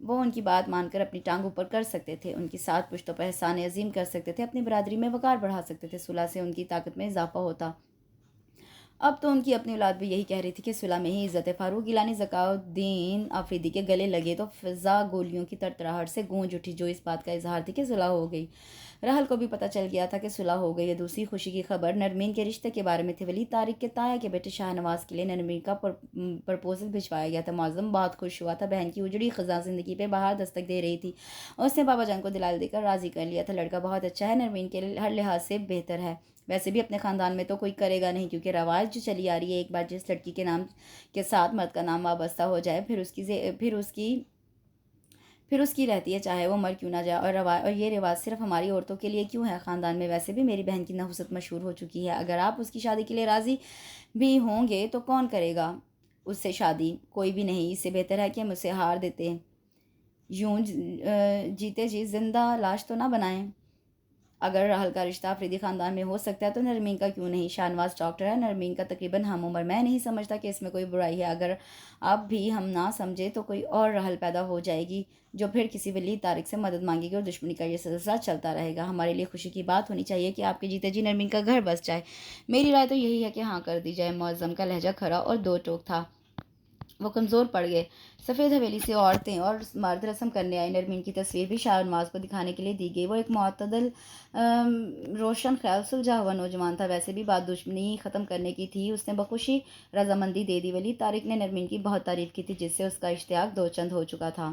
وہ ان کی بات مان کر اپنی ٹانگ اوپر کر سکتے تھے، ان کی 7 پشتوں پر احسان عظیم کر سکتے تھے، اپنی برادری میں وقار بڑھا سکتے تھے، صلح سے ان کی طاقت میں اضافہ ہوتا۔ اب تو ان کی اپنی اولاد بھی یہی کہہ رہی تھی کہ صلح میں ہی عزت ہے۔ فاروق گیلانی ذکاء الدین آفریدی کے گلے لگے تو فضا گولیوں کی تڑتڑاہٹ سے گونج اٹھی، جو اس بات کا اظہار تھی کہ صلح ہو گئی۔ رحل کو بھی پتہ چل گیا تھا کہ صلح ہو گئی ہے۔ دوسری خوشی کی خبر نرمین کے رشتے کے بارے میں تھی۔ ولید طارق کے تایا کے بیٹے شاہ نواز کے لیے نرمین کا پرپوزل بھجوایا گیا تھا۔ معظم بہت خوش ہوا تھا، بہن کی اجڑی خزاں زندگی پہ بہار دستک دے رہی تھی۔ اس نے بابا جان کو دلال دے کر راضی کر لیا تھا۔ لڑکا بہت اچھا ہے، نرمین کے ہر لحاظ سے بہتر ہے۔ ویسے بھی اپنے خاندان میں تو کوئی کرے گا نہیں، کیونکہ رواج جو چلی آ رہی ہے، ایک بار جس لڑکی کے نام کے ساتھ مرد کا نام وابستہ ہو جائے پھر اس کی رہتی ہے، چاہے وہ مر کیوں نہ جائے۔ اور یہ رواج صرف ہماری عورتوں کے لیے کیوں ہے؟ خاندان میں ویسے بھی میری بہن کی نحوست مشہور ہو چکی ہے۔ اگر آپ اس کی شادی کے لیے راضی بھی ہوں گے تو کون کرے گا اس سے شادی؟ کوئی بھی نہیں۔ اس سے بہتر ہے کہ ہم اسے ہار دیتے، یوں جیتے جی زندہ لاش تو نہ بنائیں۔ اگر راہل کا رشتہ آفریدی خاندان میں ہو سکتا ہے تو نرمین کا کیوں نہیں؟ شاہ نواز ڈاکٹر ہے، نرمین کا تقریباً ہم عمر۔ میں نہیں سمجھتا کہ اس میں کوئی برائی ہے۔ اگر اب بھی ہم نہ سمجھے تو کوئی اور راہل پیدا ہو جائے گی جو پھر کسی ولید طارق سے مدد مانگے گی، اور دشمنی کا یہ سلسلہ چلتا رہے گا۔ ہمارے لیے خوشی کی بات ہونی چاہیے کہ آپ کے جیتے جی نرمین کا گھر بس جائے۔ میری رائے تو یہی ہے کہ ہاں کر دی جائے۔ معظم کا لہجہ کھرا اور دو ٹوک تھا، وہ کمزور پڑ گئے۔ سفید حویلی سے عورتیں اور مرد رسم کرنے آئے۔ نرمین کی تصویر بھی شاہ نواز کو دکھانے کے لیے دی گئی۔ وہ ایک معتدل روشن خیال سلجھا ہوا نوجوان تھا۔ ویسے بھی بات دشمنی ختم کرنے کی تھی، اس نے بخوشی رضامندی دے دی۔ ولید طارق نے نرمین کی بہت تعریف کی تھی، جس سے اس کا اشتیاق دو چند ہو چکا تھا۔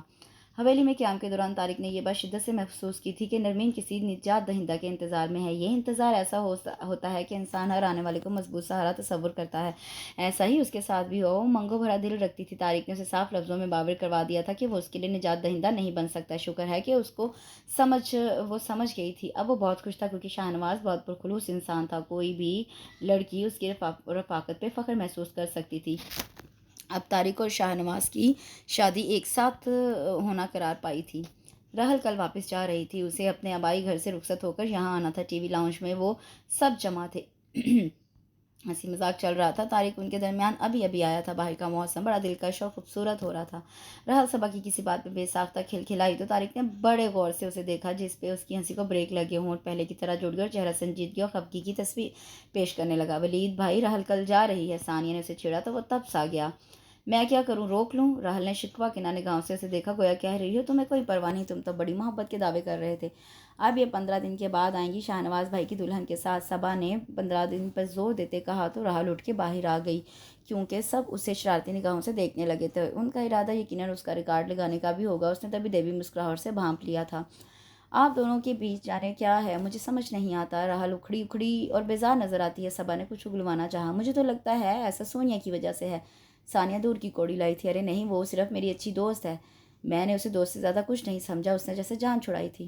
حویلی میں قیام کے دوران طارق نے یہ بات شدت سے محسوس کی تھی کہ نرمین کسی نجات دہندہ کے انتظار میں ہے۔ یہ انتظار ایسا ہوتا ہے کہ انسان ہر آنے والے کو مضبوط سہارا تصور کرتا ہے۔ ایسا ہی اس کے ساتھ بھی ہوا۔ وہ منگو بھرا دل رکھتی تھی۔ طارق نے اسے صاف لفظوں میں باور کروا دیا تھا کہ وہ اس کے لیے نجات دہندہ نہیں بن سکتا۔ شکر ہے کہ وہ سمجھ گئی تھی۔ اب وہ بہت خوش تھا، کیونکہ شاہ نواز بہت پرخلوص انسان تھا۔ کوئی بھی لڑکی اس کی رفاقت پہ فخر محسوس کر سکتی تھی۔ اب طارق اور شاہ نواز کی شادی ایک ساتھ ہونا قرار پائی تھی۔ رحل کل واپس جا رہی تھی، اسے اپنے آبائی گھر سے رخصت ہو کر یہاں آنا تھا۔ ٹی وی لاؤنج میں وہ سب جمع تھے، ہنسی مذاق چل رہا تھا۔ طارق ان کے درمیان ابھی آیا تھا۔ باہر کا موسم بڑا دلکش اور خوبصورت ہو رہا تھا۔ رحل صبح کی کسی بات پہ بے ساختہ کھلکھلائی تو طارق نے بڑے غور سے اسے دیکھا، جس پہ اس کی ہنسی کو بریک لگے، ہونٹ پہلے کی طرح جڑ گئے اور چہرہ سنجیدگی اور خفگی کی تصویر پیش کرنے لگا۔ ولید بھائی، رحل کل جا رہی ہے۔ ثانیہ نے اسے چھیڑا تو وہ تب سا گیا۔ میں کیا کروں، روک لوں؟ راہل نے شکوہ کنہ نگاہوں سے اسے دیکھا، گویا کہہ رہی ہو تمہیں کوئی پرواہ نہیں، تم تو بڑی محبت کے دعوے کر رہے تھے۔ اب یہ 15 دن کے بعد آئیں گی شاہ نواز بھائی کی دلہن کے ساتھ۔ صبا نے 15 دن پر زور دیتے کہا تو راہل اٹھ کے باہر آ گئی، کیونکہ سب اسے شرارتی نگاہوں سے دیکھنے لگے تھے۔ ان کا ارادہ یقیناً اس کا ریکارڈ لگانے کا بھی ہوگا۔ اس نے تبھی دیوی مسکراہٹ سے بھانپ لیا تھا۔ آپ دونوں کے بیچ جانے کیا ہے، مجھے سمجھ نہیں آتا۔ راہل اکھڑی اور بیزار نظر آتی ہے۔ صبا نے کچھ اگلوانا چاہا۔ مجھے تو لگتا ہے ایسا سونیا کی وجہ سے ہے۔ ثانیہ دور کی کوڑی لائی تھی۔ ارے نہیں، وہ صرف میری اچھی دوست ہے۔ میں نے اسے دوست سے زیادہ کچھ نہیں سمجھا، اس نے جیسے جان چھڑائی تھی۔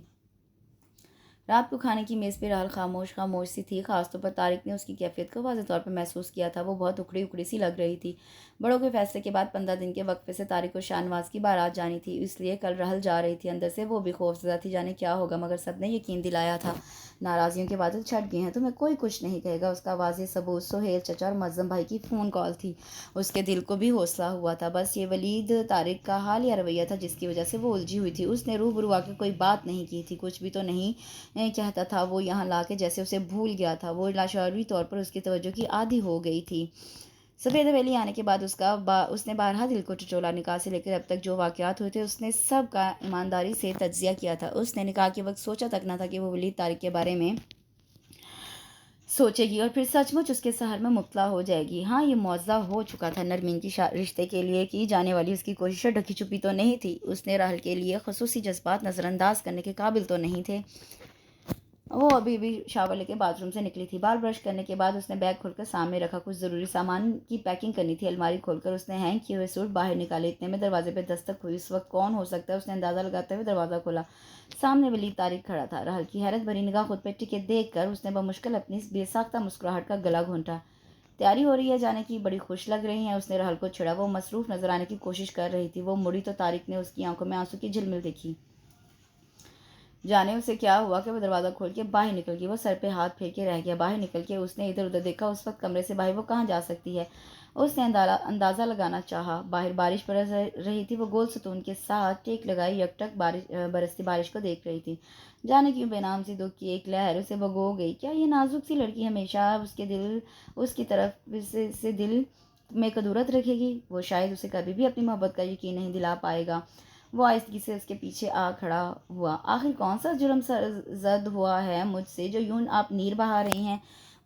رات کو کھانے کی میز پہ راہل خاموش سی تھی۔ خاص طور پر طارق نے اس کی کیفیت کو واضح طور پر محسوس کیا تھا۔ وہ بہت اکھڑی سی لگ رہی تھی۔ بڑوں کے فیصلے کے بعد 15 دن کے وقفے سے طارق اور شاہ نواز کی بارات جانی تھی، اس لیے کل راہل جا رہی تھی۔ اندر سے وہ بھی خوفزدہ تھی، جانے کیا ہوگا، مگر سب نے یقین دلایا تھا ناراضیوں کے بادل چھٹ گئے ہیں، تمہیں کوئی کچھ نہیں کہے گا۔ اس کا واضح ثبوت سہیل چچا اور معظم بھائی کی فون کال تھی۔ اس کے دل کو بھی حوصلہ ہوا تھا، بس یہ ولید طارق کا حال یا رویہ تھا جس کی وجہ سے وہ الجھی ہوئی تھی۔ اس نے روبرو آ کے کوئی بات نہیں کی تھی، کچھ بھی تو نہیں کہتا تھا وہ یہاں لا کے جیسے اسے بھول گیا تھا۔ وہ لاشعوری طور پر اس کی توجہ کی عادی ہو گئی تھی۔ سفید حویلی آنے کے بعد اس نے بارہا دل کو ٹٹولا۔ نکاح سے لے کر اب تک جو واقعات ہوئے تھے اس نے سب کا ایمانداری سے تجزیہ کیا تھا۔ اس نے نکاح کے وقت سوچا تک نہ تھا کہ وہ ولید طارق کے بارے میں سوچے گی اور پھر سچ مچ اس کے سحر میں مبتلا ہو جائے گی۔ ہاں، یہ معاوضہ ہو چکا تھا۔ نرمین کی رشتے کے لیے کی جانے والی اس کی کوششیں ڈھکی چھپی تو نہیں تھی۔ اس نے راہل کے لیے خصوصی جذبات نظر انداز کرنے کے قابل تو نہیں تھے۔ وہ ابھی بھی شاور لے کے باتھ روم سے نکلی تھی۔ بال برش کرنے کے بعد اس نے بیگ کھول کر سامنے رکھا۔ کچھ ضروری سامان کی پیکنگ کرنی تھی۔ الماری کھول کر اس نے ہینگ کیے ہوئے سوٹ باہر نکالے۔ اتنے میں دروازے پہ دستک ہوئی۔ اس وقت کون ہو سکتا ہے، اس نے اندازہ لگاتے ہوئے دروازہ کھولا۔ سامنے ولید طارق کھڑا تھا۔ راہل کی حیرت بھری نگاہ خود پہ ٹکے دیکھ کر اس نے بمشکل اپنی بے ساختہ مسکراہٹ کا گلا گھونٹا۔ تیاری ہو رہی ہے جانے کی، بڑی خوش لگ رہی ہیں۔ اس نے راہل کو چھیڑا۔ وہ مصروف نظر آنے کی کوشش کر رہی تھی۔ وہ مڑی تو طارق نے اس کی آنکھوں میں آنسو کی جھلمل دیکھی۔ جانے اسے کیا ہوا کہ وہ دروازہ کھول کے باہر نکل گئی۔ وہ سر پہ ہاتھ پھیر کے رہ گیا۔ باہر نکل کے اس نے ادھر ادھر دیکھا۔ اس وقت کمرے سے باہر وہ کہاں جا سکتی ہے؟ اس نے اندازہ لگانا چاہا۔ باہر بارش برس رہی تھی۔ وہ گول ستون کے ساتھ ٹیک لگائی یکٹک برستی بارش کو دیکھ رہی تھی۔ جانے کیوں بے نام سی دکھ کی ایک لہر اسے بھگو گئی۔ کیا یہ نازک سی لڑکی ہمیشہ اس کی طرف سے دل میں کدورت رکھے گی؟ وہ شاید اسے کبھی بھی اپنی محبت کا یقین نہیں دلا پائے گا۔ وہ آہستگی سے اس کے پیچھے آ کھڑا ہوا۔ آخر کون سا جرم زد ہوا ہے مجھ سے جو یوں آپ نیر بہا رہی ہیں؟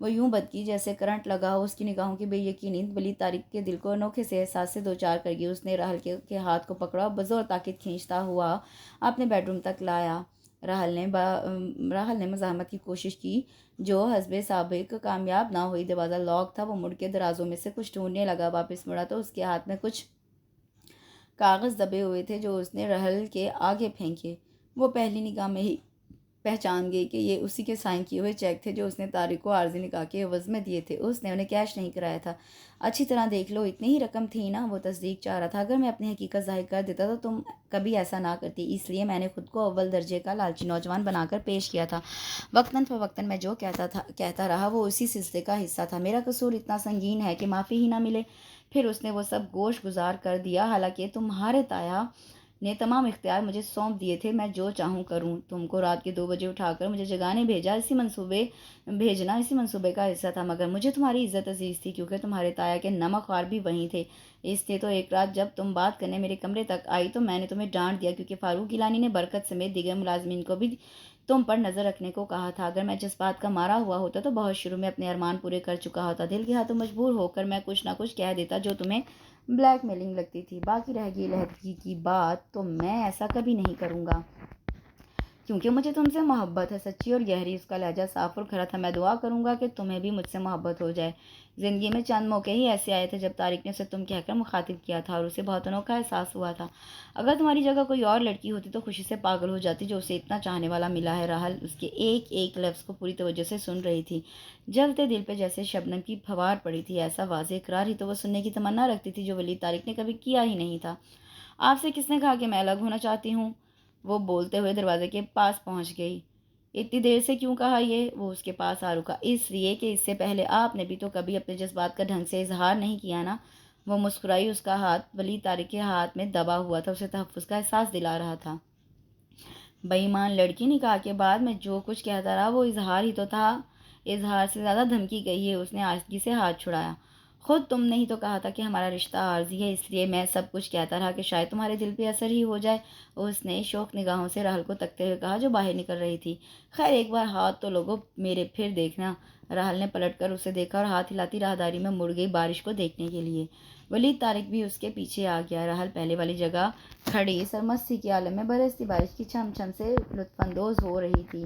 وہ یوں بدکی جیسے کرنٹ لگا ہو۔ اس کی نگاہوں کی بے یقینی ولید طارق کے دل کو انوکھے سے احساس سے دوچار کر گئی۔ اس نے راحل کے ہاتھ کو پکڑا اور بزور طاقت کھینچتا ہوا اپنے بیڈ روم تک لایا۔ راحل نے مزاحمت کی کوشش کی جو حسب سابق کامیاب نہ ہوئی۔ دروازہ لاک تھا۔ وہ مڑ کے درازوں میں سے کچھ ڈھونڈنے لگا۔ واپس مڑا تو اس کے ہاتھ میں کچھ کاغذ دبے ہوئے تھے جو اس نے راحل کے آگے پھینکے۔ وہ پہلی نگاہ میں ہی پہچان گئی کہ یہ اسی کے سائن کیے ہوئے چیک تھے جو اس نے طارق کو عارضی نکاح کے عوض میں دیے تھے۔ اس نے انہیں کیش نہیں کرایا تھا۔ اچھی طرح دیکھ لو، اتنی ہی رقم تھی نا؟ وہ تصدیق چاہ رہا تھا۔ اگر میں اپنی حقیقت ظاہر کر دیتا تو تم کبھی ایسا نہ کرتی، اس لیے میں نے خود کو اول درجے کا لالچی نوجوان بنا کر پیش کیا تھا۔ وقتاً فوقتاً میں جو کہتا رہا وہ اسی سلسلے کا حصہ تھا۔ میرا قصور اتنا سنگین ہے کہ معافی ہی نہ ملے۔ پھر اس نے وہ سب گوش گزار کر دیا۔ حالانکہ تمہارے تایا نے تمام اختیار مجھے سونپ دیے تھے، میں جو چاہوں کروں۔ تم کو رات کے 2 بجے اٹھا کر مجھے جگانے بھیجنا اسی منصوبے کا حصہ تھا، مگر مجھے تمہاری عزت عزیز تھی کیونکہ تمہارے تایا کے نمک خوار بھی وہیں تھے۔ اس لیے تو ایک رات جب تم بات کرنے میرے کمرے تک آئی تو میں نے تمہیں ڈانٹ دیا کیونکہ فاروق گیلانی نے برکت سمیت دیگر ملازمین کو بھی تم پر نظر رکھنے کو کہا تھا۔ اگر میں جذبات کا مارا ہوا ہوتا تو بہت شروع میں اپنے ارمان پورے کر چکا ہوتا۔ دل کے ہاتھوں مجبور ہو کر میں کچھ نہ کچھ کہہ دیتا جو تمہیں بلیک میلنگ لگتی تھی۔ باقی رہ گئی علیحدگی کی بات تو میں ایسا کبھی نہیں کروں گا کیونکہ مجھے تم سے محبت ہے، سچی اور گہری۔ اس کا لہجہ صاف اور کھرا تھا۔ میں دعا کروں گا کہ تمہیں بھی مجھ سے محبت ہو جائے۔ زندگی میں چند موقع ہی ایسے آئے تھے جب طارق نے اسے تم کہہ کر مخاطب کیا تھا اور اسے بہت انوکھا احساس ہوا تھا۔ اگر تمہاری جگہ کوئی اور لڑکی ہوتی تو خوشی سے پاگل ہو جاتی جو اسے اتنا چاہنے والا ملا ہے۔ راحل اس کے ایک ایک لفظ کو پوری توجہ سے سن رہی تھی۔ جلتے دل پہ جیسے شبنم کی پھوار پڑی تھی۔ ایسا واضح اقرار ہی تو وہ سننے کی تمنا رکھتی تھی جو ولید طارق نے کبھی کیا ہی نہیں تھا۔ آپ سے کس نے کہا کہ میں الگ ہونا چاہتی ہوں؟ وہ بولتے ہوئے دروازے کے پاس پہنچ گئی۔ اتنی دیر سے کیوں کہا یہ؟ وہ اس کے پاس آ رکا۔ اس لیے کہ اس سے پہلے آپ نے بھی تو کبھی اپنے جذبات کا ڈھنگ سے اظہار نہیں کیا نا۔ وہ مسکرائی۔ اس کا ہاتھ ولید طارق کے ہاتھ میں دبا ہوا تھا، اسے تحفظ کا احساس دلا رہا تھا۔ بے ایمان لڑکی، نکاح کے بعد میں جو کچھ کہتا رہا وہ اظہار ہی تو تھا۔ اظہار سے زیادہ دھمکی گئی ہے۔ اس نے آہستگی سے ہاتھ چھڑایا۔ خود تم نے ہی تو کہا تھا کہ ہمارا رشتہ عارضی ہے، اس لیے میں سب کچھ کہتا رہا کہ شاید تمہارے دل پہ اثر ہی ہو جائے۔ اس نے شوق نگاہوں سے راحل کو تکتے ہوئے کہا جو باہر نکل رہی تھی۔ خیر ایک بار ہاتھ تو لوگو میرے، پھر دیکھنا۔ راحل نے پلٹ کر اسے دیکھا اور ہاتھ ہلاتی راہداری میں مڑ گئی بارش کو دیکھنے کے لیے۔ ولید طارق بھی اس کے پیچھے آ گیا۔ راحل پہلے والی جگہ کھڑی سرمستی کے عالم میں برستی بارش کی چھم چھم سے لطف اندوز ہو رہی تھی۔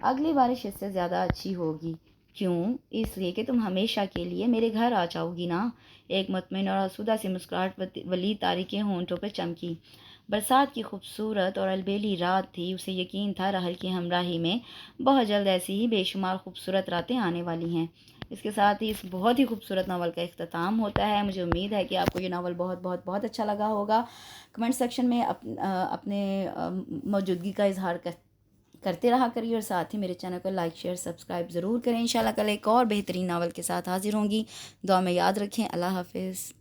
اگلی بارش اس سے زیادہ اچھی ہوگی۔ کیوں؟ اس لیے کہ تم ہمیشہ کے لیے میرے گھر آ جاؤ گی نا۔ ایک مطمئن اور آسودہ سی مسکراہٹ ولید طارق کے ہونٹوں پہ چمکی۔ برسات کی خوبصورت اور البیلی رات تھی۔ اسے یقین تھا راحل کی ہمراہی میں بہت جلد ایسی ہی بے شمار خوبصورت راتیں آنے والی ہیں۔ اس کے ساتھ ہی اس بہت ہی خوبصورت ناول کا اختتام ہوتا ہے۔ مجھے امید ہے کہ آپ کو یہ ناول بہت بہت بہت اچھا لگا ہوگا۔ کمنٹ سیکشن میں اپنے موجودگی کا اظہار کرتے رہا کریے اور ساتھ ہی میرے چینل کو لائک شیئر سبسکرائب ضرور کریں۔ انشاءاللہ کل ایک اور بہترین ناول کے ساتھ حاضر ہوں گی۔ دعا میں یاد رکھیں۔ اللہ حافظ۔